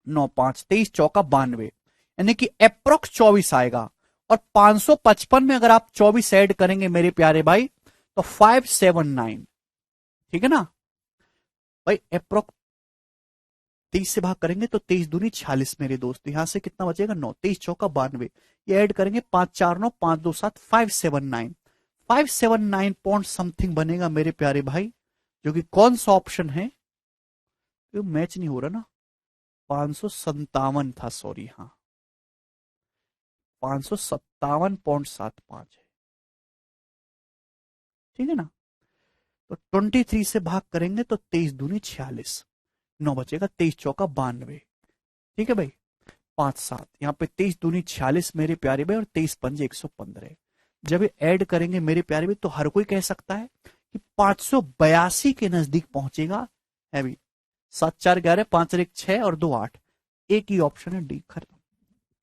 9 5 23 चौका 92, यानी कि अप्रोक्स 24 आएगा। और 555 में अगर आप 24 ऐड करेंगे मेरे प्यारे भाई, तो 579। ठीक है ना भाई, अप्रोक्स 23 से भाग करेंगे तो 23 दूनी 46 मेरे दोस्त, यहां से कितना बचेगा? 9, 23 चौका 92, ये ऐड करेंगे 5 4 9 5 2 7, 579। 579 पॉइंट समथिंग बनेगा मेरे प्यारे भाई, जो कि कौन सा ऑप्शन है? तो मैच नहीं हो रहा ना, 557 था, सॉरी, हाँ 557.75 है। ठीक है ना, तो 23 से भाग करेंगे तो 23 दूनी 46, 9 बचेगा, 23 चौका 92। ठीक है भाई, 5 7, यहाँ पे 23 दूनी 46 मेरे प्यारे भाई, और 23 पंजे 115। जब ये ऐड करेंगे मेरे प्यारे भाई, तो हर कोई कह सकता है कि 582 के नजदीक पहुंचेगा। है भी 7 4 11, 5 1 6 और 2 8, एक ही ऑप्शन है डी, खत्म।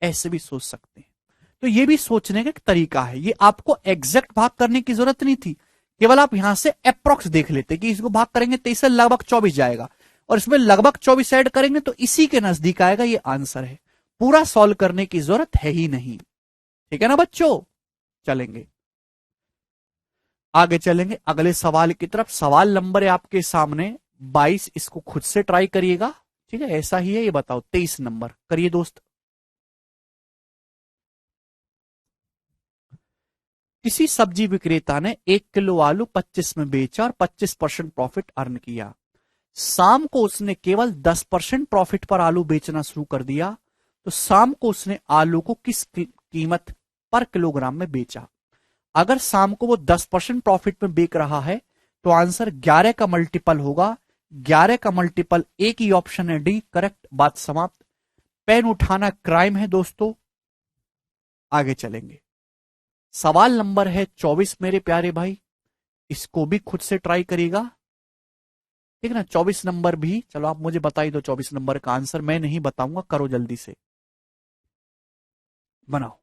ऐसे भी सोच सकते हैं। तो ये भी सोचने का एक तरीका है, ये आपको एग्जैक्ट भाग करने की जरूरत नहीं थी, केवल आप यहां से अप्रोक्स देख लेते कि इसको भाग करेंगे तो इससे लगभग 24 जाएगा, और इसमें लगभग 24 ऐड करेंगे तो इसी के नजदीक आएगा, ये आंसर है। पूरा सॉल्व करने की जरूरत है ही नहीं। ठीक है ना बच्चों, चलेंगे आगे, चलेंगे अगले सवाल की तरफ। सवाल नंबर है आपके सामने 22, इसको खुद से ट्राई करिएगा। ठीक है, ऐसा ही है, ये बताओ 23 नंबर करिए दोस्त। किसी सब्जी विक्रेता ने 1 किलो आलू 25 में बेचा और 25% प्रॉफिट अर्न किया। शाम को उसने केवल 10% प्रॉफिट पर आलू बेचना शुरू कर दिया, तो शाम को उसने आलू को किस कीमत पर किलोग्राम में बेचा? अगर शाम को वो 10% प्रॉफिट में बेच रहा है तो आंसर 11 का मल्टीपल होगा। 11 का मल्टीपल एक ही ऑप्शन है, डी। करेक्ट, बात समाप्त। पेन उठाना क्राइम है दोस्तों। आगे चलेंगे। सवाल नंबर है 24 मेरे प्यारे भाई, इसको भी खुद से ट्राई करिएगा, ठीक है ना। 24 नंबर भी, चलो आप मुझे बता ही दो 24 नंबर का आंसर, मैं नहीं बताऊंगा, करो जल्दी से, बनाओ।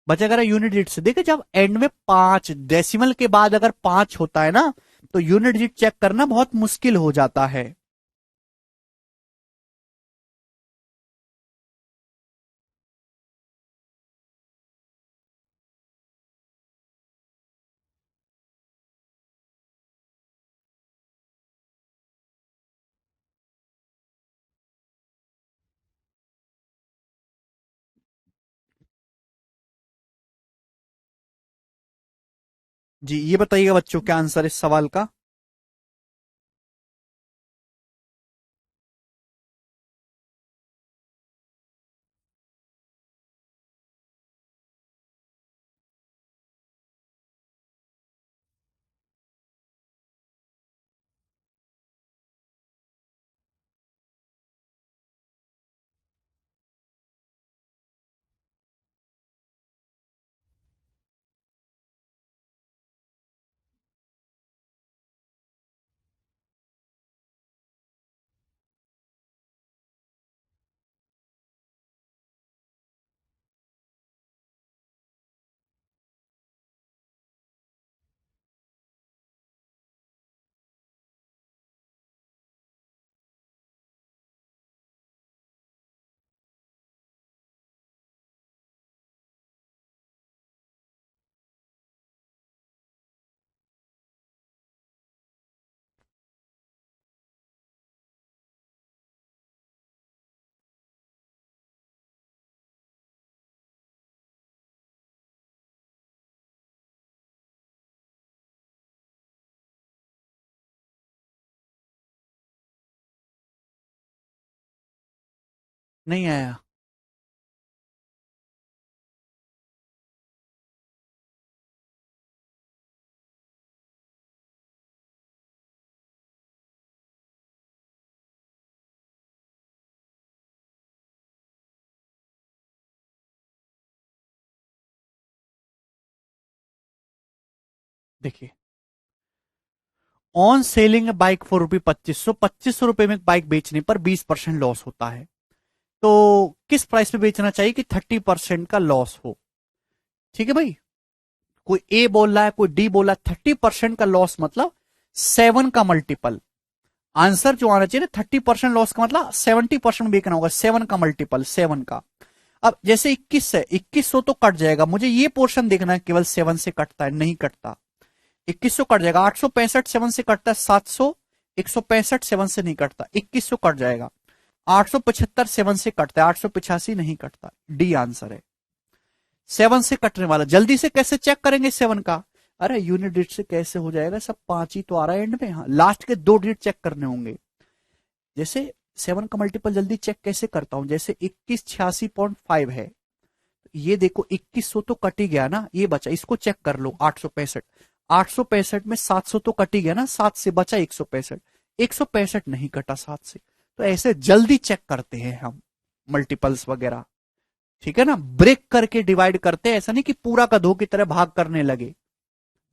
बचा अगर यूनिट डिजिट से, देखिए जब एंड में 5 डेसिमल के बाद अगर 5 होता है ना, तो यूनिट डिजिट चेक करना बहुत मुश्किल हो जाता है। जी ये बताइएगा बच्चों, क्या आंसर इस सवाल का? नहीं आया। देखिए, ऑन सेलिंग बाइक फॉर रुपी 2500 में बाइक बेचने पर 20% लॉस होता है, तो किस प्राइस पे बेचना चाहिए कि 30% का लॉस हो? ठीक है भाई, कोई ए बोल रहा है, कोई डी बोल रहा है। 30% का लॉस मतलब 7 का मल्टीपल। आंसर जो आना चाहिए ना, 30% लॉस का मतलब 70% बेचना होगा, 7 का मल्टीपल, 7 का। अब जैसे 21 है, 2100 तो कट जाएगा, मुझे ये पोर्शन देखना है, केवल 7 से कटता है, नहीं कटता। 2100 कट जाएगा, 865 7 से कटता है, 700, 165 7 से नहीं कटता, 2100 कट जाएगा। 875 7 से कटता है, 885 नहीं कटता, डी आंसर है। 7 से कटने वाला, जल्दी से कैसे चेक करेंगे 7 का? अरे यूनिट डिजिट से कैसे हो जाएगा, सब 5 ही तो आ रहा है एंड में। हाँ, लास्ट के 2 डिजिट चेक करने होंगे। जैसे 7 का मल्टीपल जल्दी चेक कैसे करता हूं, जैसे 2186.5 है, ये देखो 2100 तो कट ही गया ना, ये बचा, इसको चेक कर लो। 865, 865 में 700 तो कट ही गया ना, 7 से बचा 165, 165 नहीं कटा 7 से। तो ऐसे जल्दी चेक करते हैं हम मल्टीपल्स वगैरह, ठीक है ना, ब्रेक करके डिवाइड करते हैं, ऐसा नहीं कि पूरा गधों की तरह भाग करने लगे।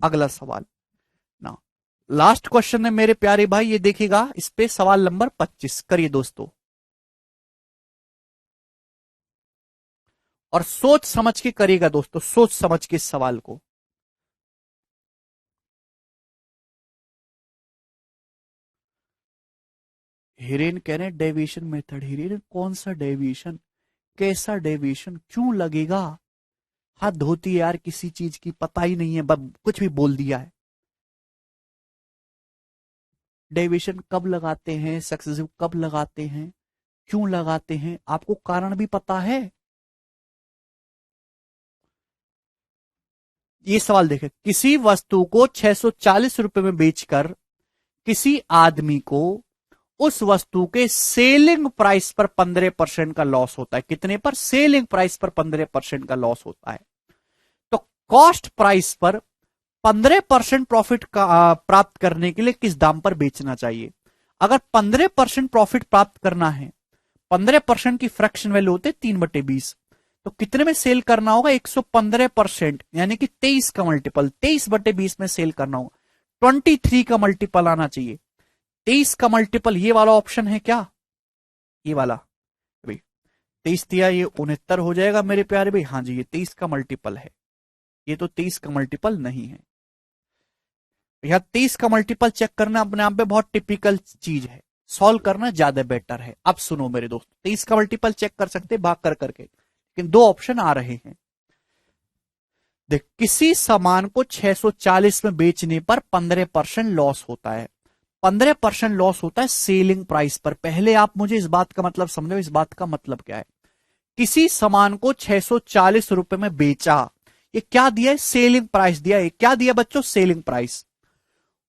अगला सवाल ना, लास्ट क्वेश्चन है मेरे प्यारे भाई, ये देखिएगा, इस पे सवाल नंबर 25 करिए दोस्तों, और सोच समझ के करिएगा दोस्तों, सोच समझ के इस सवाल को। हिरेन कह रहे हैं डेविएशन मेथड। हिरेन कौन सा डेविएशन, कैसा डेविएशन, क्यों लगेगा? हद होती है यार, किसी चीज की पता ही नहीं है, कुछ भी बोल दिया है। डेविएशन कब लगाते हैं, सक्सेसिव कब लगाते हैं, क्यों लगाते हैं, आपको कारण भी पता है? ये सवाल देखें, किसी वस्तु को 640 रुपए में बेचकर किसी आदमी को उस वस्तु के सेलिंग प्राइस पर 15% का लॉस होता है। कितने पर? सेलिंग प्राइस पर 15% का लॉस होता है। तो कॉस्ट प्राइस पर 15% प्रॉफिट का प्राप्त करने के लिए किस दाम पर बेचना चाहिए? अगर 15% प्रॉफिट प्राप्त करना है, 15% की फ्रैक्शन वैल्यू होते 3/20, तो कितने में सेल करना होगा? 115%, यानी कि 23 का मल्टीपल, 23/20 में सेल करना होगा। 23 का मल्टीपल आना चाहिए। 23 का मल्टीपल ये वाला ऑप्शन है क्या? ये वाला भाई 23 दिया, ये 69 हो जाएगा मेरे प्यारे भाई। हाँ जी, ये 23 का मल्टीपल है। ये तो 23 का मल्टीपल नहीं है। यह 23 का मल्टीपल चेक करना अपने आप में बहुत टिपिकल चीज है, सॉल्व करना ज्यादा बेटर है। अब सुनो मेरे दोस्त, 23 का मल्टीपल चेक कर सकते भाग कर करके, लेकिन दो ऑप्शन आ रहे हैं। देख, किसी सामान को 640 में बेचने पर 15% लॉस होता है। 15% लॉस होता है सेलिंग प्राइस पर। पहले आप मुझे इस बात का मतलब समझो, इस बात का मतलब क्या है। किसी सामान को 640 रुपए में बेचा, ये क्या दिया है? सेलिंग प्राइस दिया है। क्या दिया बच्चों? Selling price.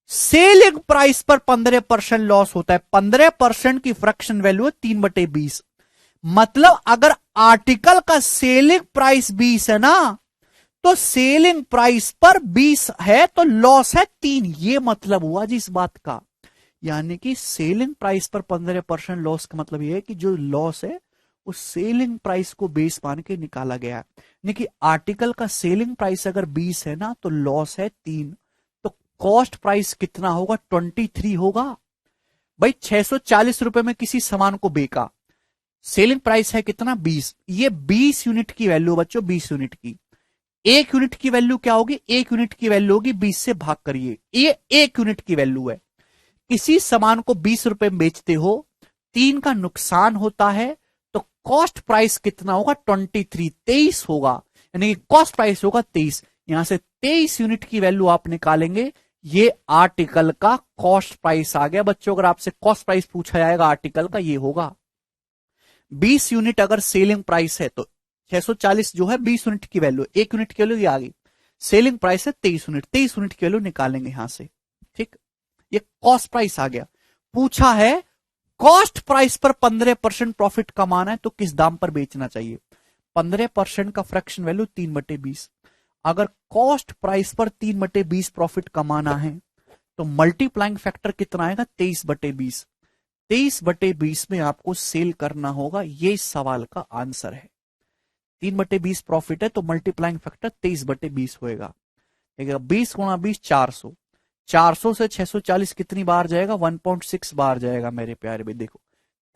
सेलिंग प्राइस पर 15% लॉस होता है। 15% की फ्रैक्शन वैल्यू है 3/20। मतलब अगर आर्टिकल का सेलिंग प्राइस 20 है ना, तो सेलिंग प्राइस पर 20 है तो लॉस है 3। ये मतलब हुआ जी इस बात का। यानी कि सेलिंग प्राइस पर 15% लॉस का मतलब यह है कि जो लॉस है उस सेलिंग प्राइस को बेस मान के निकाला गया है। यानी कि आर्टिकल का सेलिंग प्राइस अगर 20 है ना, तो लॉस है 3। तो कॉस्ट प्राइस कितना होगा? 23 होगा। भाई 640 रुपए में किसी सामान को बेचा, सेलिंग प्राइस है कितना? 20। ये 20 यूनिट की वैल्यू बच्चों, 20 यूनिट की। एक यूनिट की वैल्यू क्या होगी? एक यूनिट की वैल्यू होगी 20 से भाग करिए, ये एक यूनिट की वैल्यू है। किसी सामान को 20 रुपए में बेचते हो, 3 का नुकसान होता है, तो कॉस्ट प्राइस कितना होगा? 23 होगा। यानी कि कॉस्ट प्राइस होगा 23। यहां से 23 यूनिट की वैल्यू आप निकालेंगे, ये आर्टिकल का कॉस्ट प्राइस आ गया बच्चों। अगर आपसे कॉस्ट प्राइस पूछा जाएगा आर्टिकल का, ये होगा 20 यूनिट। अगर सेलिंग प्राइस है तो 640 जो है 20 यूनिट की वैल्यू, एक यूनिट की वैल्यू ये आ गई। सेलिंग प्राइस है 23 यूनिट, 23 यूनिट की वैल्यू निकालेंगे यहां से। ठीक, ये कॉस्ट प्राइस आ गया। पूछा है कॉस्ट प्राइस पर 15% प्रॉफिट कमाना है तो किस दाम पर बेचना चाहिए? 15% का फ्रैक्शन वैल्यू 3/20। अगर कॉस्ट प्राइस पर 3/20 प्रॉफिट कमाना है तो मल्टीप्लाइंग फैक्टर कितना आएगा? 23/20। 23/20 में आपको सेल करना होगा, ये इस सवाल का आंसर है। 3/20 प्रॉफिट है तो मल्टीप्लाइंग फैक्टर 23/20 होएगा। 20 गुणा 20 400। 400 से 640 कितनी बार जाएगा? 1.6 बार जाएगा मेरे प्यारे भाई। देखो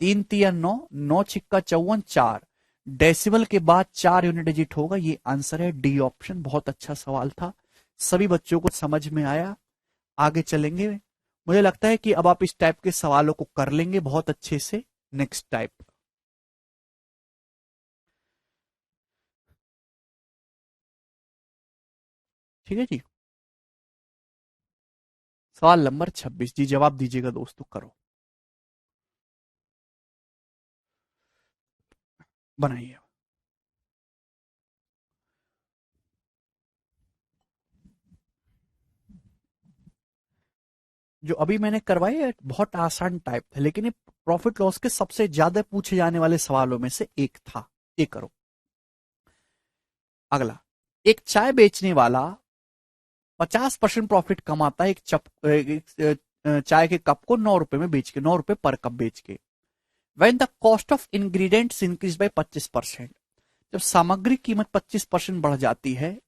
3 तिया 9, 9 छिक्का 54, 4 डेसिमल के बाद 4 यूनिट डिजिट होगा। ये आंसर है डी ऑप्शन। बहुत अच्छा सवाल था, सभी बच्चों को समझ में आया। आगे चलेंगे। मुझे लगता है कि अब आप इस टाइप के सवालों को कर लेंगे बहुत अच्छे से। नेक्स्ट टाइप, ठीक है जी। सवाल नंबर 26 जी, जवाब दीजिएगा दोस्तों, करो, बनाइए। जो अभी मैंने करवाई है बहुत आसान टाइप था, लेकिन ये प्रॉफिट लॉस के सबसे ज्यादा पूछे जाने वाले सवालों में से एक था। ये करो। अगला, एक चाय बेचने वाला 50% प्रॉफिट कमाता है चाय के कप को 9 रुपए में बेच के, 9 रुपए पर कप बेच के। When the cost of ingredients increase by 25%, जब सामग्री कीमत 25% बढ़ जाती है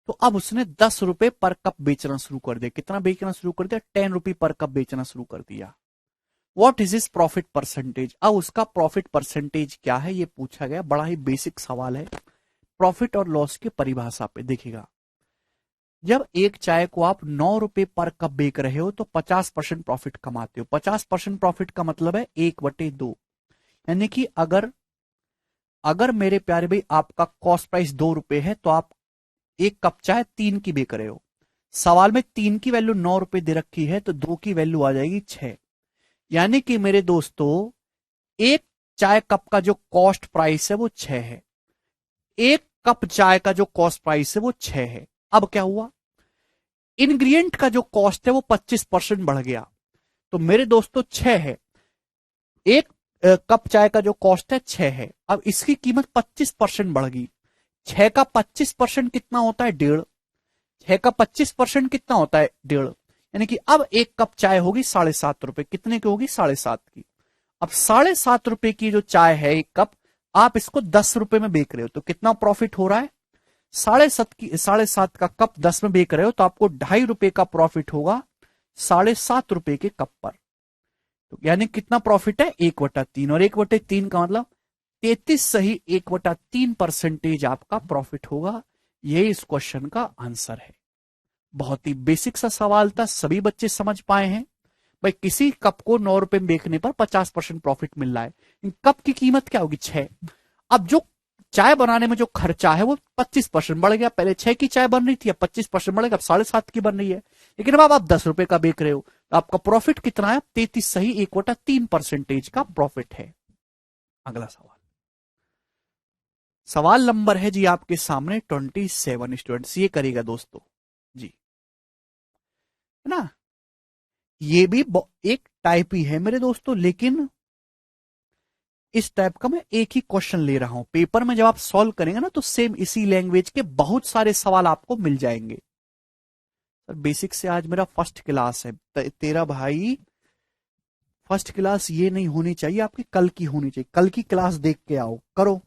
तो अब उसने 10 रुपए पर कप बेचना शुरू कर दिया। कितना बेचना शुरू कर दिया? 10 रुपए पर कप बेचना शुरू कर दिया। What is is profit percentage? अब उसका प्रॉफिट परसेंटेज क्या है ये पूछा गया। बड़ा ही बेसिक सवाल है। प्रॉफिट और लॉस की परिभाषा पे देखिएगा। जब एक चाय को आप 9 रुपए पर कप बेच रहे हो तो 50% प्रॉफिट कमाते हो। 50% प्रॉफिट का मतलब है 1/2। यानी कि अगर अगर मेरे प्यारे भाई आपका कॉस्ट प्राइस 2 रुपए है तो आप एक कप चाय 3 की बेच रहे हो। सवाल में 3 की वैल्यू 9 रुपए दे रखी है तो 2 की वैल्यू आ जाएगी 6। यानी कि मेरे दोस्तों एक चाय कप का जो कॉस्ट प्राइस है वो 6 है। एक कप चाय का जो कॉस्ट प्राइस है वो 6 है। अब क्या हुआ? इंग्रेडिएंट का जो कॉस्ट है वो 25% बढ़ गया। तो मेरे दोस्तों 6 है, एक कप चाय का जो कॉस्ट है 6 है। अब इसकी कीमत 25% बढ़ गई। 6 का 25% कितना होता है? 1.5। 6 का 25% कितना होता है? 1.5। यानी कि अब एक कप चाय होगी 7.5 रुपए। कितने की होगी? 7.5 की। अब 7.5 रुपए की जो चाय है एक कप, आप इसको 10 रुपए में बेच रहे हो तो कितना प्रॉफिट हो रहा है? 7.5 का कप 10 में बेच रहे हो तो आपको 2.5 रुपए का प्रॉफिट होगा 7.5 रुपए के कप पर। तो यानी कितना प्रॉफिट है? 1/3। और 1/3 का मतलब 33 सही 1/3% आपका प्रॉफिट होगा। यही इस क्वेश्चन का आंसर है। बहुत ही बेसिक सा सवाल था, सभी बच्चे समझ पाए हैं। भाई किसी कप को 9 रुपए में बेचने पर 50% प्रॉफिट मिल रहा है। इन कप की कीमत क्या होगी? 6। अब जो चाय बनाने में जो खर्चा है वो 25% बढ़ गया। पहले 6 की चाय बन रही थी, अब 25% बढ़ गया, अब 7.5 की बन रही है। लेकिन अब आप 10 रुपए का बेच रहे हो तो आपका प्रॉफिट कितना है? 33 सही 1/3% का प्रॉफिट है। अगला सवाल, सवाल नंबर है जी आपके सामने 27 स्टूडेंट्स, ये करेगा दोस्तों जी, है ना। ये भी एक टाइप ही है मेरे दोस्तों, लेकिन इस टाइप का मैं एक ही क्वेश्चन ले रहा हूं। पेपर में जब आप सॉल्व करेंगे ना तो सेम इसी लैंग्वेज के बहुत सारे सवाल आपको मिल जाएंगे। सर बेसिक से आज मेरा फर्स्ट क्लास है। तेरा भाई फर्स्ट क्लास ये नहीं होनी चाहिए आपकी, कल की होनी चाहिए। कल की क्लास देख के आओ, करो।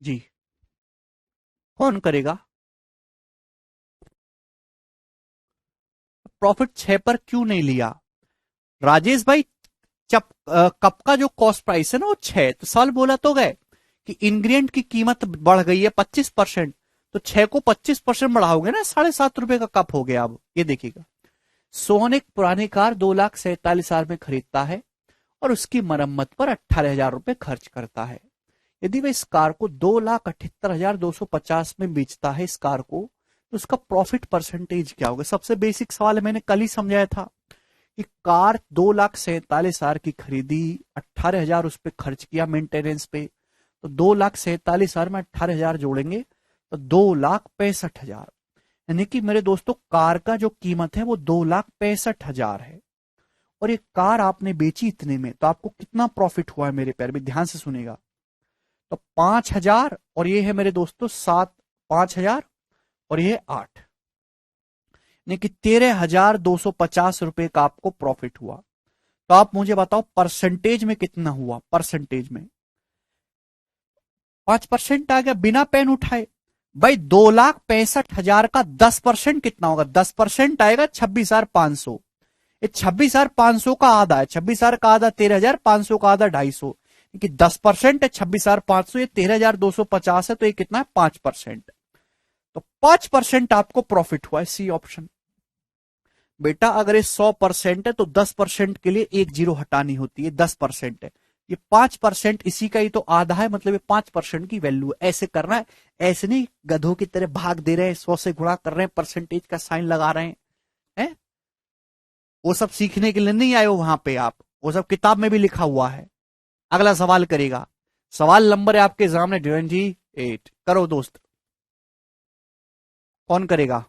जी, कौन करेगा? प्रॉफिट 6 पर क्यों नहीं लिया राजेश भाई? कप का जो कॉस्ट प्राइस है ना वो 6, तो साल बोला तो गए कि इंग्रेडिएंट की कीमत बढ़ गई है 25%, तो 6 को 25% बढ़ाओगे ना, 7.5 रुपए का कप हो गया। अब ये देखिएगा, सोहन एक पुरानी कार 2,47,000 में खरीदता है और उसकी मरम्मत पर 18,000 रुपए खर्च करता है। यदि वह इस कार को 2,78,250 में बेचता है इस कार को, तो उसका प्रॉफिट परसेंटेज क्या होगा? सबसे बेसिक सवाल है, मैंने कल ही समझाया था कि कार 2,47,000 की खरीदी, 18,000 उस पर खर्च किया मेंटेनेंस पे, तो 2,47,000 में 18,000 जोड़ेंगे तो 2,65,000। यानी कि मेरे दोस्तों कार का जो कीमत है वो 2,65,000 है, और ये कार आपने बेची इतने में, तो आपको कितना प्रॉफिट हुआ है मेरे प्यारे भी? ध्यान से सुनेगा। तो 5,000 और ये है मेरे दोस्तों 7, 5,000 और ये 8, यानी कि 13,250 रुपए का आपको प्रॉफिट हुआ। तो आप मुझे बताओ परसेंटेज में कितना हुआ? परसेंटेज में 5% आ गया बिना पेन उठाए। भाई 2,65,000 का 10% कितना होगा? 10% आएगा 26,500। ये 26,500 का आधा है, 26,000 का आधा 13,500 का आधा 250, कि 10% है 26,500, ये 13,250 है, तो ये कितना है? 5%। तो 5% आपको प्रॉफिट हुआ है, सी ऑप्शन। बेटा अगर ये 100% है तो 10% के लिए एक जीरो हटानी होती है, 10% है, ये 5% इसी का ही तो आधा है, मतलब ये 5% की वैल्यू है। ऐसे करना है, ऐसे नहीं गधों की तरह भाग दे रहे हैं, 100 से गुणा कर रहे हैं, परसेंटेज का साइन लगा रहे हैं। वो सब सीखने के लिए नहीं आए हो वहां पे आप, वो सब किताब में भी लिखा हुआ है। अगला सवाल करेगा, सवाल नंबर है आपके सामने 28। करो दोस्त, कौन करेगा?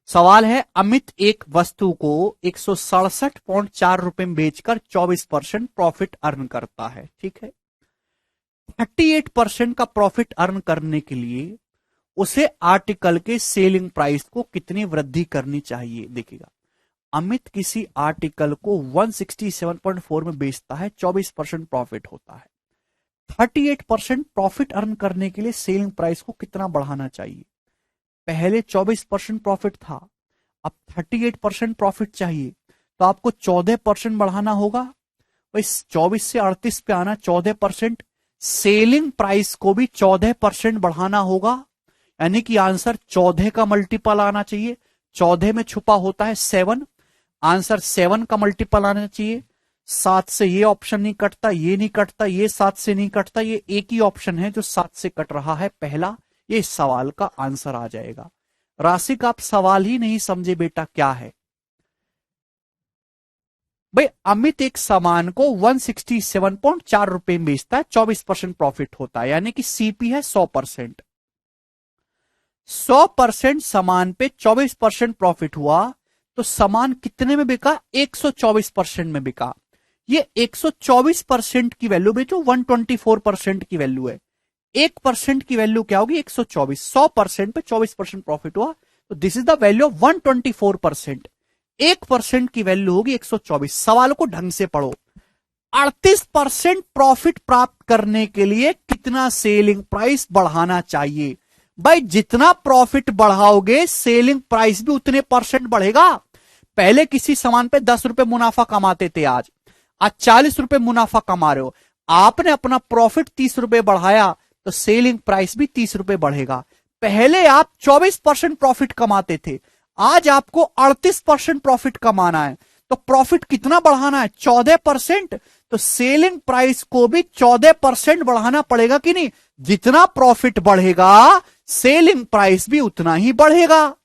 सवाल है, अमित एक वस्तु को 167.4 रुपए में बेचकर 24% प्रॉफिट अर्न करता है। ठीक है, 38% का प्रॉफिट अर्न करने के लिए उसे आर्टिकल के सेलिंग प्राइस को कितनी वृद्धि करनी चाहिए? देखिएगा, अमित किसी आर्टिकल को 167.4 में बेचता है, 24% प्रॉफिट होता है। 38% प्रॉफिट अर्न करने के लिए सेलिंग प्राइस को कितना बढ़ाना चाहिए? पहले 24% प्रॉफिट था, अब 38% प्रॉफिट चाहिए, तो आपको 14% बढ़ाना होगा। भाई 24 से 38 पे आना, 14%। सेलिंग प्राइस को भी 14% बढ़ाना होगा, यानी कि आंसर 14 का मल्टीपल आना चाहिए। 14 में छुपा होता है 7, आंसर 7 का मल्टीपल आना चाहिए। 7 से ये ऑप्शन नहीं कटता, ये नहीं कटता, ये 7 से नहीं कटता, ये एक ही ऑप्शन है जो 7 से कट रहा है, पहला। ये इस सवाल का आंसर आ जाएगा। राशिक, आप सवाल ही नहीं समझे बेटा, क्या है भाई? अमित एक सामान को 167.4 रुपए में बेचता है, 24% प्रॉफिट होता है, यानी कि सीपी है 100%। 100% सामान पे 24% प्रॉफिट हुआ, तो सामान कितने में बिका? 124% में बिका। ये 124% की वैल्यू बेचो, 124% की वैल्यू है। 1% की वैल्यू क्या होगी? 124। 100% पे 24% प्रॉफिट हुआ, तो this is the value of 124%। 1% की वैल्यू होगी 124। सवाल को ढंग से पढ़ो। 38% प्रॉफिट प्राप्त करने के लिए कितना सेलिंग प्राइस बढ़ाना चाहिए? भाई जितना प्रॉफिट बढ़ाओगे, सेलिंग प्राइस भी उतने परसेंट बढ़ेगा। पहले किसी सामान पे 10 रुपए मुनाफा कमाते थे, आज आज 40 रुपए मुनाफा कमा रहे हो। आपने अपना प्रॉफिट 30 रुपए बढ़ाया, तो सेलिंग प्राइस भी 30 रुपए बढ़ेगा। पहले आप 24% प्रॉफिट कमाते थे, आज आपको 38% प्रॉफिट कमाना है, तो प्रॉफिट कितना बढ़ाना है? 14%। तो सेलिंग प्राइस को भी 14% बढ़ाना पड़ेगा कि नहीं? जितना प्रॉफिट बढ़ेगा, सेलिंग प्राइस भी उतना ही बढ़ेगा।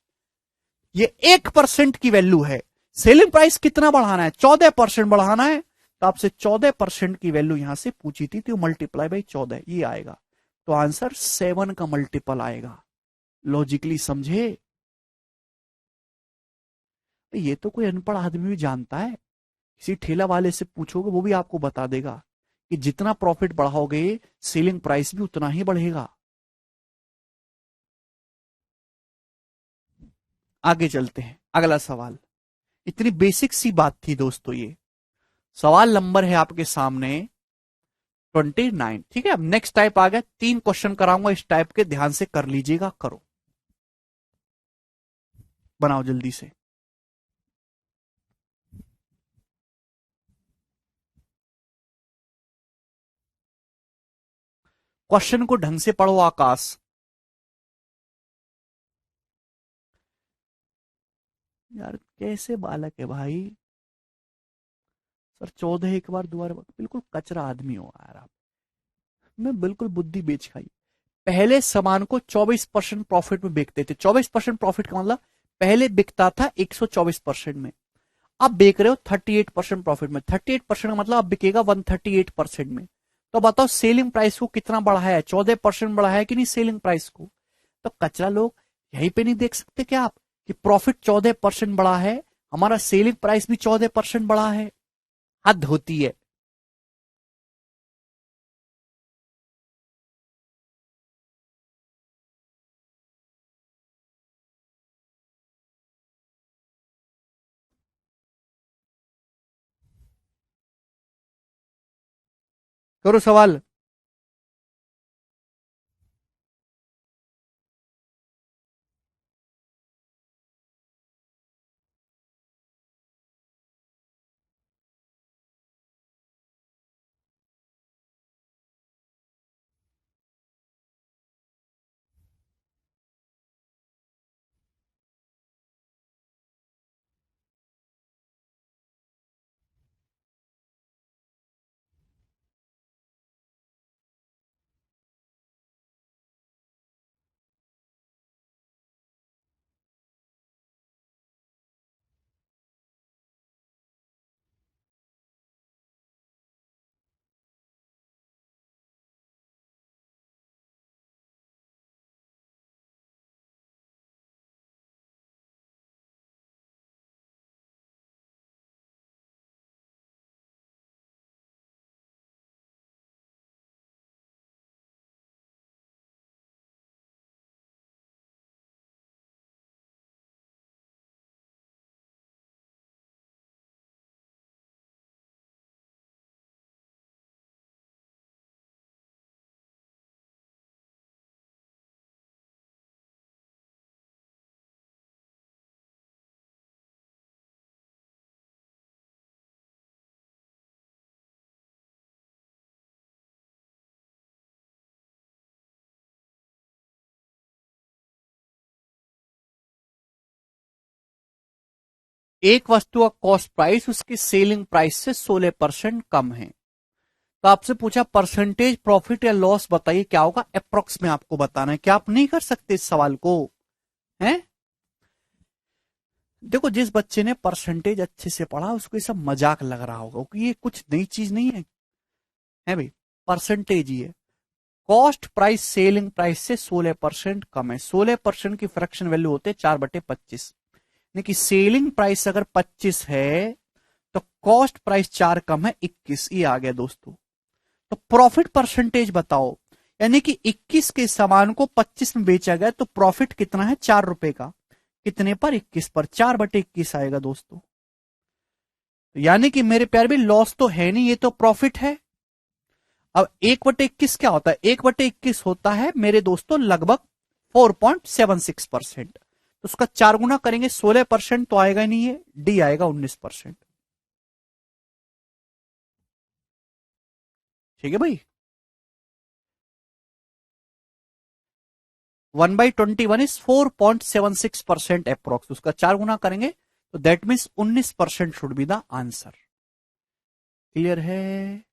ये 1% की वैल्यू है। सेलिंग प्राइस कितना बढ़ाना है? 14% बढ़ाना है, तो आपसे 14% की वैल्यू यहां से पूछी थी, तो मल्टीप्लाई बाई 14 ये आएगा, तो आंसर 7 का मल्टीपल आएगा। लॉजिकली समझे? ये तो कोई अनपढ़ आदमी भी जानता है। किसी ठेला वाले से पूछोगे, वो भी आपको बता देगा कि जितना प्रॉफिट बढ़ाओगे, सेलिंग प्राइस भी उतना ही बढ़ेगा। आगे चलते हैं, अगला सवाल। इतनी बेसिक सी बात थी दोस्तों ये। सवाल नंबर है आपके सामने 29। ठीक है, अब नेक्स्ट टाइप आ गया। 3 क्वेश्चन कराऊंगा इस टाइप के, ध्यान से कर लीजिएगा। करो, बनाओ जल्दी से। क्वेश्चन को ढंग से पढ़ो आकाश। यार कैसे बालक है भाई? सर 14 एक बार दोबारा, बिल्कुल कचरा आदमी हो यार आप। मैं बिल्कुल बुद्धि बेच खाई। पहले सामान को 24% प्रॉफिट में बेचते थे। 24% प्रॉफिट का मतलब पहले बिकता था 124% में, अब बेच रहे हो 38% प्रॉफिट में। 38% का मतलब अब बिकेगा 138% में। तो बताओ सेलिंग प्राइस को कितना बढ़ाया है? 14% बढ़ाया है कि नहीं सेलिंग प्राइस को? तो कचरा लोग, यहीं पे नहीं देख सकते क्या आप कि प्रॉफिट 14% बढ़ा है, हमारा सेलिंग प्राइस भी 14% बढ़ा है? हद होती है। करो सवाल। एक वस्तु का कॉस्ट प्राइस उसकी सेलिंग प्राइस से 16% कम है। तो आपसे पूछा परसेंटेज प्रॉफिट या लॉस बताइए क्या होगा, अप्रोक्स में आपको बताना है। क्या आप नहीं कर सकते इस सवाल को? हैं? देखो, जिस बच्चे ने परसेंटेज अच्छे से पढ़ा उसको ये सब मजाक लग रहा होगा, क्योंकि ये कुछ नई चीज नहीं है भाई, परसेंटेज ही है। कॉस्ट प्राइस सेलिंग प्राइस से 16% कम है। 16% की फ्रैक्शन वैल्यू होते हैं 4/25, यानी कि सेलिंग प्राइस अगर 25 है तो कॉस्ट प्राइस 4 कम है 21, ये आ गया दोस्तों। तो प्रॉफिट परसेंटेज बताओ, यानी कि 21 के सामान को 25 में बेचा गया तो प्रॉफिट कितना है, 4 रुपए का। कितने पर? 21 पर, 4/21 आएगा दोस्तों। यानी कि मेरे प्यार भी लॉस तो है नहीं, ये तो प्रॉफिट है। अब 1/21 क्या होता है? 1/21 होता है मेरे दोस्तों लगभग 4.76%। तो उसका 4 गुना करेंगे, 16% तो आएगा ही नहीं है, डी आएगा 19%। ठीक है भाई। 1/21 इज 4.76% अप्रोक्स, उसका 4 गुना करेंगे तो that means 19% should be the answer. Clear है?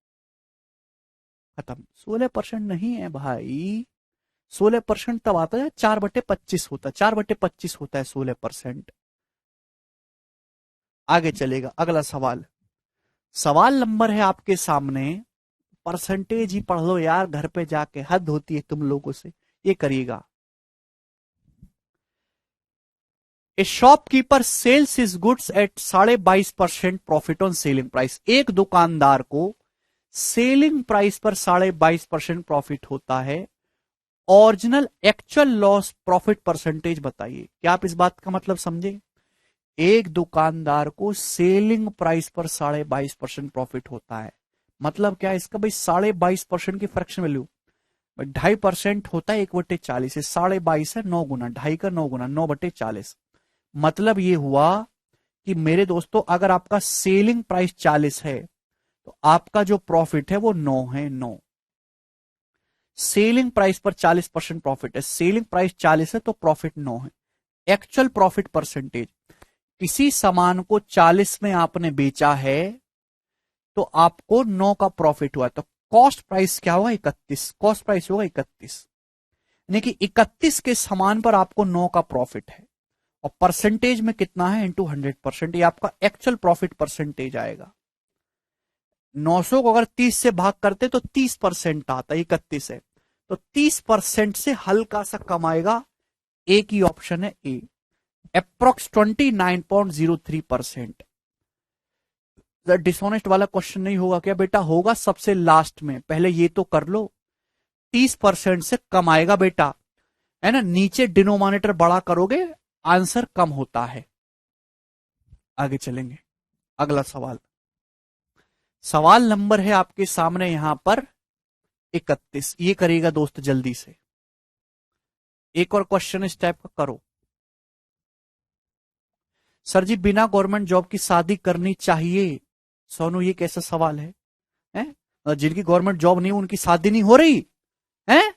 खत्म। 16% नहीं है भाई, 16% तब आता है 4/25 होता है, 4/25 होता है 16%। आगे चलेगा अगला सवाल। सवाल नंबर है आपके सामने, परसेंटेज ही पढ़ लो यार घर पे जाके, हद होती है तुम लोगों से। ये करिएगा। A shopkeeper sells is goods at 22.5% profit on selling price. एक दुकानदार को सेलिंग प्राइस पर 22.5% प्रॉफिट होता है। Original actual loss profit percentage बताइए। क्या आप इस बात का मतलब समझे? एक दुकानदार को सेलिंग प्राइस पर 22.5% प्रॉफिट होता है, मतलब क्या है इसका भाई? 22.5% की फ्रैक्शन वैल्यू 2.5% होता है 1/40 है, 22.5 है 9 गुना, 2.5 का 9 गुना, 9/40। मतलब ये हुआ कि मेरे दोस्तों अगर आपका सेलिंग प्राइस 40 है तो आपका जो प्रॉफिट है वो 9 है, 9। सेलिंग प्राइस पर 40% प्रॉफिट है, सेलिंग प्राइस 40 है तो प्रॉफिट 9 है। एक्चुअल प्रॉफिट परसेंटेज, किसी सामान को 40 में आपने बेचा है तो आपको 9 का प्रॉफिट हुआ, तो कॉस्ट प्राइस क्या होगा? 31। कॉस्ट प्राइस होगा 31, यानी कि 31 के सामान पर आपको 9 का प्रॉफिट है, और परसेंटेज में कितना है? इंटू 100%। ये आपका एक्चुअल प्रॉफिट परसेंटेज आएगा। 900 को अगर 30 से भाग करते तो 30% आता है, 31 है तो 30% से हल्का सा कम आएगा। एक ही ऑप्शन है ए, अप्रोक्स 29.03%। डिसऑनेस्ट वाला क्वेश्चन नहीं होगा क्या बेटा? होगा सबसे लास्ट में, पहले ये तो कर लो। 30% से कम आएगा बेटा, है ना? नीचे डिनोमिनेटर बड़ा करोगे आंसर कम होता है। आगे चलेंगे अगला सवाल। सवाल नंबर है आपके सामने यहां पर 31। ये करिएगा दोस्त जल्दी से, एक और क्वेश्चन इस टाइप का करो। सर जी बिना गवर्नमेंट जॉब की शादी करनी चाहिए? सोनू ये कैसा सवाल है? हैं? जिनकी गवर्नमेंट जॉब नहीं उनकी शादी नहीं हो रही है?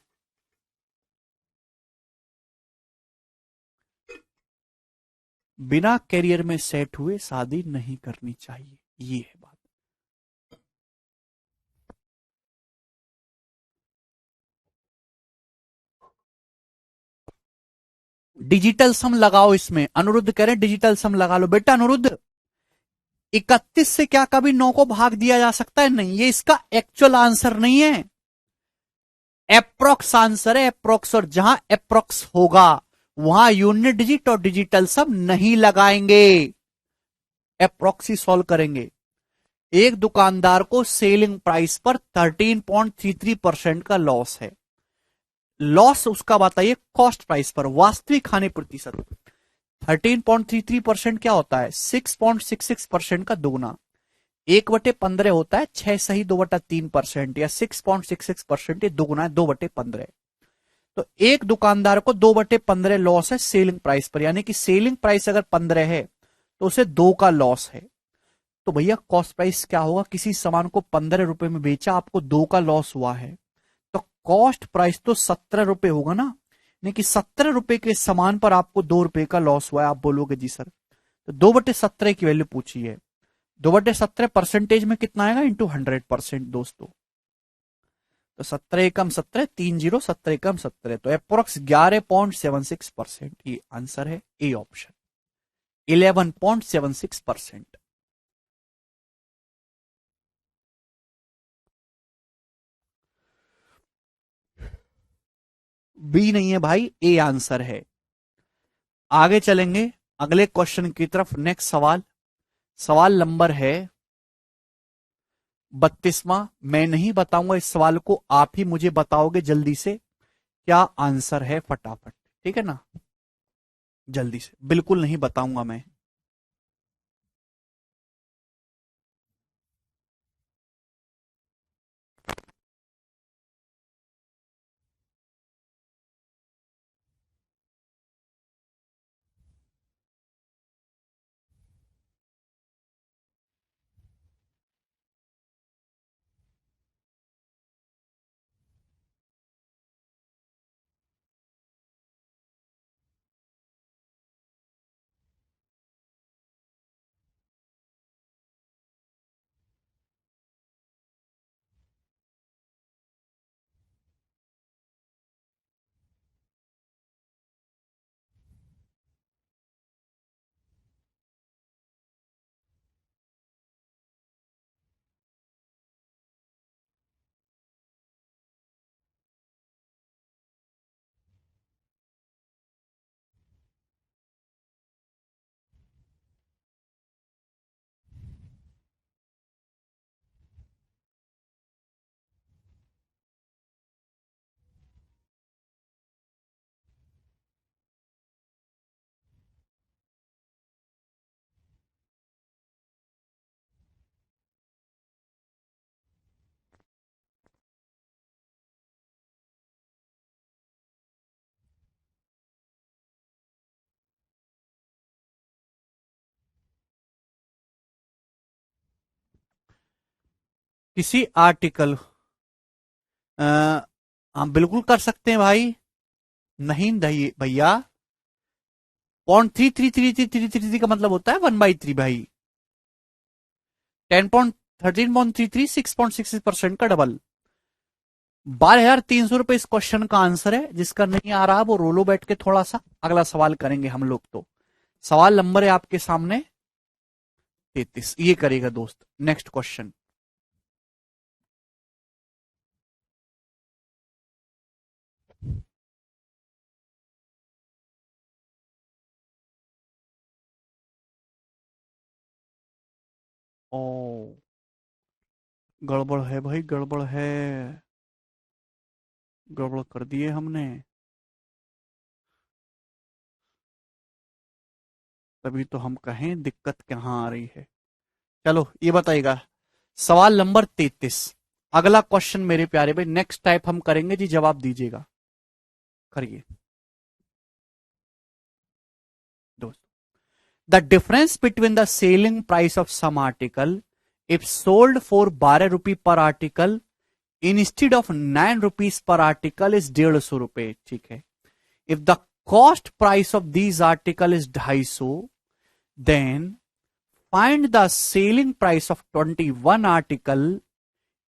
बिना करियर में सेट हुए शादी नहीं करनी चाहिए, ये है बात। डिजिटल सम लगाओ इसमें, अनिरुद्ध कह रहे हैं डिजिटल सम लगा लो। बेटा अनिरुद्ध, 31 से क्या कभी 9 को भाग दिया जा सकता है? नहीं, ये इसका एक्चुअल आंसर नहीं है, एप्रोक्स आंसर है, एप्रोक्स। और जहां एप्रोक्स होगा वहां यूनिट डिजिट और डिजिटल सम नहीं लगाएंगे, एप्रोक्स ही सॉल्व करेंगे। एक दुकानदार को सेलिंग प्राइस पर 13.33% का लॉस है। लॉस उसका बताइए कॉस्ट प्राइस पर, वास्तविक हानि प्रतिशत। 13.33% क्या होता है? 6.66% का दोगुना। 1/15 होता है 6 सही 2/3%, या 6.66% ये दोगुना है 2/15। तो एक दुकानदार को 2/15 लॉस है सेलिंग प्राइस पर, यानी कि सेलिंग प्राइस अगर 15 है तो उसे 2 का लॉस है। तो भैया कॉस्ट प्राइस क्या होगा? किसी सामान को 15 रुपए में बेचा, आपको 2 का लॉस हुआ है, तो कॉस्ट प्राइस तो 17 रुपए होगा ना। नहीं कि 17 रुपए के सामान पर आपको 2 रुपए का लॉस हुआ है। आप बोलोगे जी सर तो 2/17 की वैल्यू पूछी है। 2/17 परसेंटेज में कितना आएगा, इंटू 100% दोस्तों। तो 17 एकम 17, 30 17 एकम 17, तो अप्रोक्स 11.76%। ये आंसर है ए ऑप्शन, 11.76%। बी नहीं है भाई, ए आंसर है। आगे चलेंगे अगले क्वेश्चन की तरफ। नेक्स्ट सवाल, सवाल नंबर है 32वां। मैं नहीं बताऊंगा इस सवाल को, आप ही मुझे बताओगे जल्दी से क्या आंसर है, फटाफट, ठीक है ना, जल्दी से, बिल्कुल नहीं बताऊंगा मैं। किसी आर्टिकल, हम बिल्कुल कर सकते हैं भाई। नहीं भैया, 0.333333 का मतलब होता है 1/3 भाई। 13.33, 6.66% का डबल। 12,300 रुपए इस क्वेश्चन का आंसर है। जिसका नहीं आ रहा वो रोलो बैठ के थोड़ा सा अगला सवाल करेंगे हम लोग। तो सवाल नंबर है आपके सामने 33, ये करेगा दोस्त। नेक्स्ट क्वेश्चन, ओ गड़बड़ है भाई, गड़बड़ है, गड़बड़ कर दिए हमने। तभी तो हम कहें दिक्कत कहाँ आ रही है। चलो ये बताइएगा, सवाल नंबर 33, अगला क्वेश्चन मेरे प्यारे भाई। नेक्स्ट टाइप हम करेंगे जी, जवाब दीजिएगा, करिए दोस्त। The difference between the selling price of some article if sold for 12 rupee per article instead of 9 rupees per article is 150 रुपए, ठीक है। If the cost price of these article is 250, then find the selling price of 21 article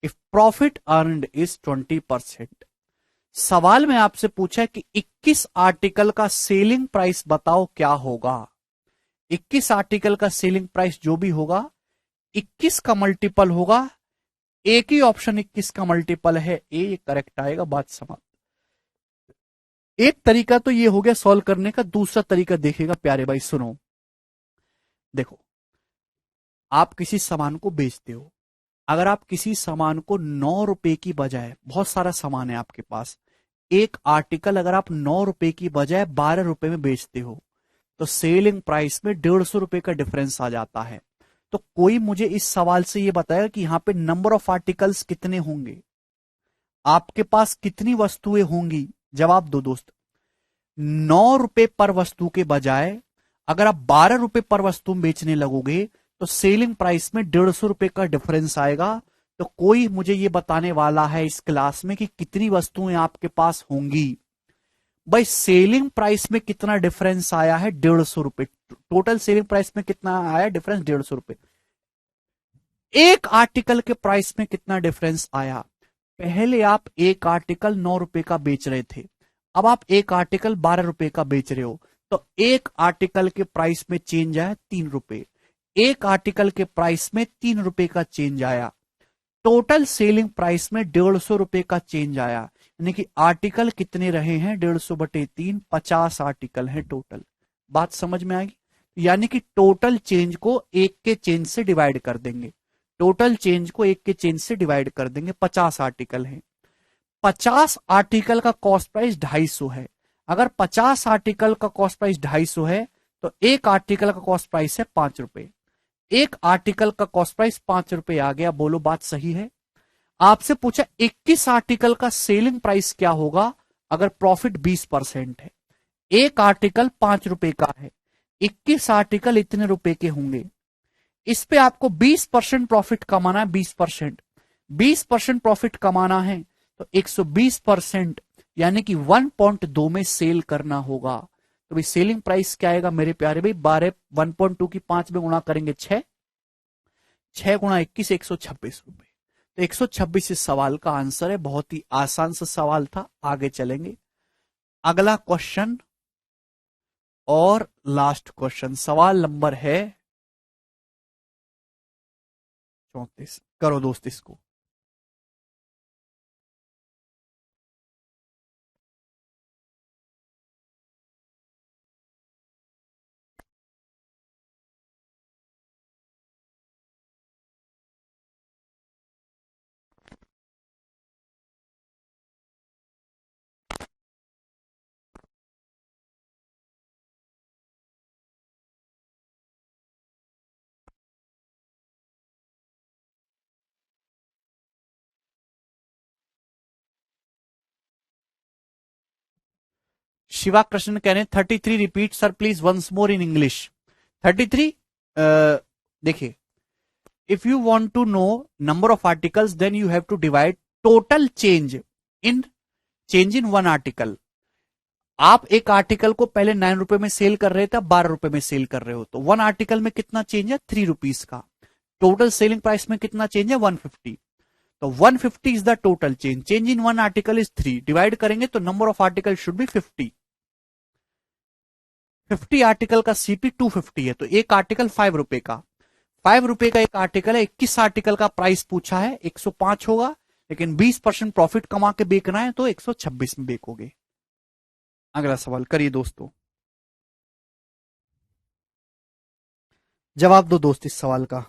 if profit earned is 20%। सवाल में आपसे पूछा है कि 21 article का सेलिंग प्राइस बताओ क्या होगा। 21 आर्टिकल का सेलिंग प्राइस जो भी होगा 21 का मल्टीपल होगा। एक ही ऑप्शन 21 का मल्टीपल है, ए करेक्ट आएगा, बात समाप्त। एक तरीका तो ये हो गया सॉल्व करने का, दूसरा तरीका देखेगा प्यारे भाई, सुनो। देखो, आप किसी सामान को बेचते हो, अगर आप किसी सामान को 9 रुपए की बजाय, बहुत सारा सामान है आपके पास, एक आर्टिकल अगर आप 9 रुपए की बजाय 12 रुपए में बेचते हो, तो सेलिंग प्राइस में 150 रुपए का डिफरेंस आ जाता है। तो कोई मुझे इस सवाल से यह बताएगा कि यहां पे नंबर ऑफ आर्टिकल्स कितने होंगे, आपके पास कितनी वस्तुएं होंगी। जवाब दो दोस्त। 9 रुपए पर वस्तु के बजाय अगर आप 12 रुपए पर वस्तु बेचने लगोगे तो सेलिंग प्राइस में 150 रुपए का डिफरेंस आएगा। तो कोई मुझे ये बताने वाला है इस क्लास में कि कितनी वस्तुएं आपके पास होंगी। भाई सेलिंग प्राइस में कितना डिफरेंस आया है? 150 रुपए। टोटल सेलिंग प्राइस में कितना आया डिफरेंस? 150 रुपए। एक आर्टिकल के प्राइस में कितना डिफरेंस आया? पहले आप एक आर्टिकल 9 रुपए का बेच रहे थे, अब आप एक आर्टिकल 12 रुपए का बेच रहे हो, तो एक आर्टिकल के प्राइस में चेंज आया 3 रुपए। एक आर्टिकल के प्राइस में 3 रुपए का चेंज आया, टोटल सेलिंग प्राइस में 150 रुपए का चेंज आया। यानी कि आर्टिकल कितने रहे हैं? 150/3, 50 आर्टिकल है टोटल। बात समझ में आएगी? यानी कि टोटल चेंज को एक के चेंज से डिवाइड कर देंगे। टोटल चेंज को एक के चेंज से डिवाइड कर देंगे। 50 आर्टिकल है, 50 आर्टिकल का कॉस्ट प्राइस 250 है। अगर 50 आर्टिकल का कॉस्ट प्राइस 250 है तो एक आर्टिकल का कॉस्ट प्राइस है 5 रुपए। एक आर्टिकल का कॉस्ट प्राइस 5 रुपए आ गया। बोलो बात सही है? आपसे पूछा 21 आर्टिकल का सेलिंग प्राइस क्या होगा अगर प्रॉफिट 20% है। एक आर्टिकल 5 रुपए का है, 21 आर्टिकल इतने रुपए के होंगे। इस पे आपको 20% प्रॉफिट कमाना है। 20%, 20% प्रॉफिट कमाना है तो 120% यानी कि 1.2 में सेल करना होगा। तो भाई सेलिंग प्राइस क्या आएगा मेरे प्यारे भाई? 1.2 की 5 में गुणा करेंगे 6, 6 गुणा 21, 126 रुपए। तो 126 इस सवाल का आंसर है। बहुत ही आसान सा सवाल था। आगे चलेंगे, अगला क्वेश्चन और लास्ट क्वेश्चन, सवाल नंबर है 34। करो दोस्त इसको। शिवा कृष्ण कह रहे हैं 33 repeat sir please once more in English. 33, देखिए, if you want to know number of articles then you have to divide total change in one article. आप एक आर्टिकल को पहले 9 रुपए में सेल कर रहे थे, अब 12 रुपए में सेल कर रहे हो, तो वन आर्टिकल में कितना चेंज है? 3 रुपीज का। टोटल सेलिंग प्राइस में कितना चेंज है? 150। तो 150 is the total change. Change in one article is 3, divide करेंगे तो number of article should be 50। 50 article का सीपी 250 है, तो एक आर्टिकल 5 रुपए का। 5 रुपए का एक आर्टिकल है। 21 आर्टिकल का प्राइस पूछा है, 105 होगा, लेकिन 20% प्रॉफिट कमा के बेचना है तो 126 में बेचोगे। अगला सवाल करिए दोस्तों, जवाब दो दोस्त इस सवाल का।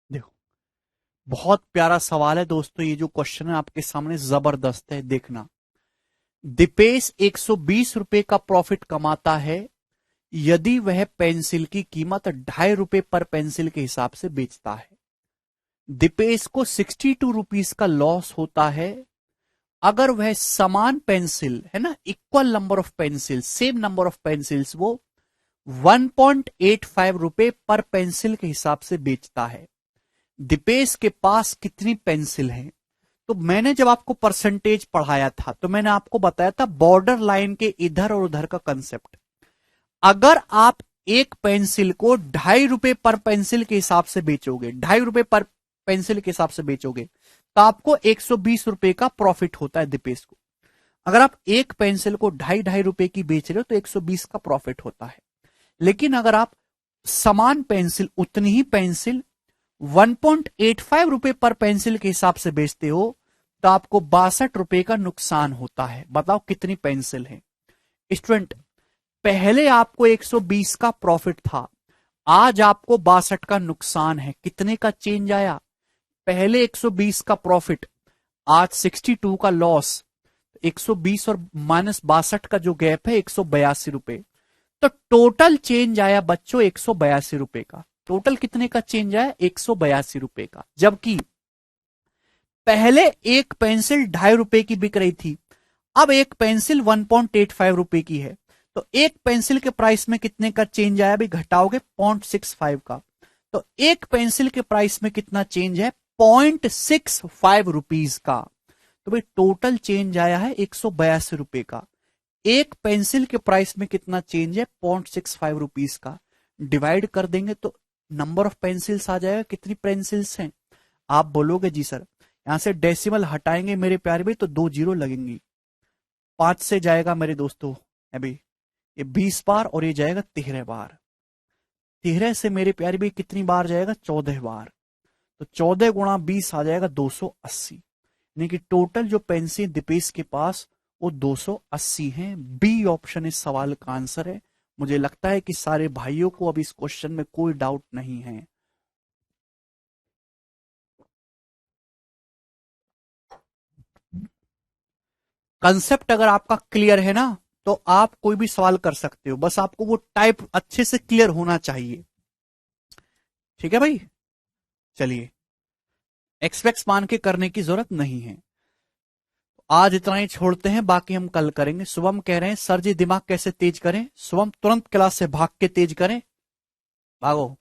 देखो, बहुत प्यारा सवाल है दोस्तों। ये जो क्वेश्चन है आपके सामने जबरदस्त है, देखना। दीपेश 120 रुपए का प्रॉफिट कमाता है यदि वह पेंसिल की कीमत 2.5 रुपए पर पेंसिल के हिसाब से बेचता है। दीपेश को 62 रुपीज का लॉस होता है अगर वह समान पेंसिल, है ना, equal number of pencil, same number of pencils वो 1.85 रुपए पर पेंसिल के हिसाब से बेचता है। दीपेश के पास कितनी पेंसिल हैं? तो मैंने जब आपको परसेंटेज पढ़ाया था तो मैंने आपको बताया था बॉर्डर लाइन के इधर और उधर का कंसेप्ट। अगर आप एक पेंसिल को 2.5 रुपए पर पेंसिल के हिसाब से बेचोगे, 2.5 रुपए पर पेंसिल के हिसाब से बेचोगे, तो आपको 120 रुपए का प्रॉफिट होता है दीपेश को। अगर आप एक पेंसिल को 2.5 रुपए की बेच रहे हो तो 120 का प्रॉफिट होता है। लेकिन अगर आप समान पेंसिल, उतनी ही पेंसिल 1.85 रुपए पर पेंसिल के हिसाब से बेचते हो तो आपको 62 रुपए का नुकसान होता है। बताओ कितनी पेंसिल है? स्टूडेंट, पहले आपको 120 का प्रॉफिट था, आज आपको 62 का नुकसान है। कितने का चेंज आया? पहले 120 का प्रॉफिट, आज 62 का लॉस, 120 और -62 का जो गैप है 182 रुपए। तो टोटल चेंज आया बच्चों 182 रुपए का। टोटल कितने का चेंज आया? 182 रुपए का। जबकि पहले एक पेंसिल 2.5 रुपए की बिक रही थी, अब एक पेंसिल 1.85 रुपए की है। तो एक पेंसिल के प्राइस में कितने का चेंज आया? अभी घटाओगे 0.65 का। तो एक पेंसिल के प्राइस में कितना चेंज है? 0.65 रुपीज का। तो भाई टोटल चेंज आया है 182 रुपए का। एक पेंसिल के प्राइस में कितना चेंज है? 0.65 रुपीज का। डिवाइड कर देंगे तो नंबर ऑफ पेंसिल्स आ जाएगा। कितनी पेंसिल्स हैं? आप बोलोगे जी सर यहां से डेसिमल हटाएंगे मेरे प्यारे भाई तो 2 जीरो लगेंगी। 5 से जाएगा मेरे दोस्तों अभी ये 20 बार और ये जाएगा 13 बार। 13 से मेरे प्यारे भाई कितनी बार जाएगा? 14 बार। तो 14 गुणा 20 आ जाएगा 280। यानी कि टोटल जो पेंसिल दीपेश के पास वो 280 हैं। बी ऑप्शन इस सवाल का आंसर है। मुझे लगता है कि सारे भाइयों को अब इस क्वेश्चन में कोई डाउट नहीं है। कंसेप्ट अगर आपका क्लियर है ना तो आप कोई भी सवाल कर सकते हो, बस आपको वो टाइप अच्छे से क्लियर होना चाहिए। ठीक है भाई, चलिए एक्सपेक्ट मान के करने की जरूरत नहीं है। आज इतना ही छोड़ते हैं, बाकी हम कल करेंगे। शुभम कह रहे हैं सर जी दिमाग कैसे तेज करें? शुभम तुरंत क्लास से भाग के तेज करें, भागो।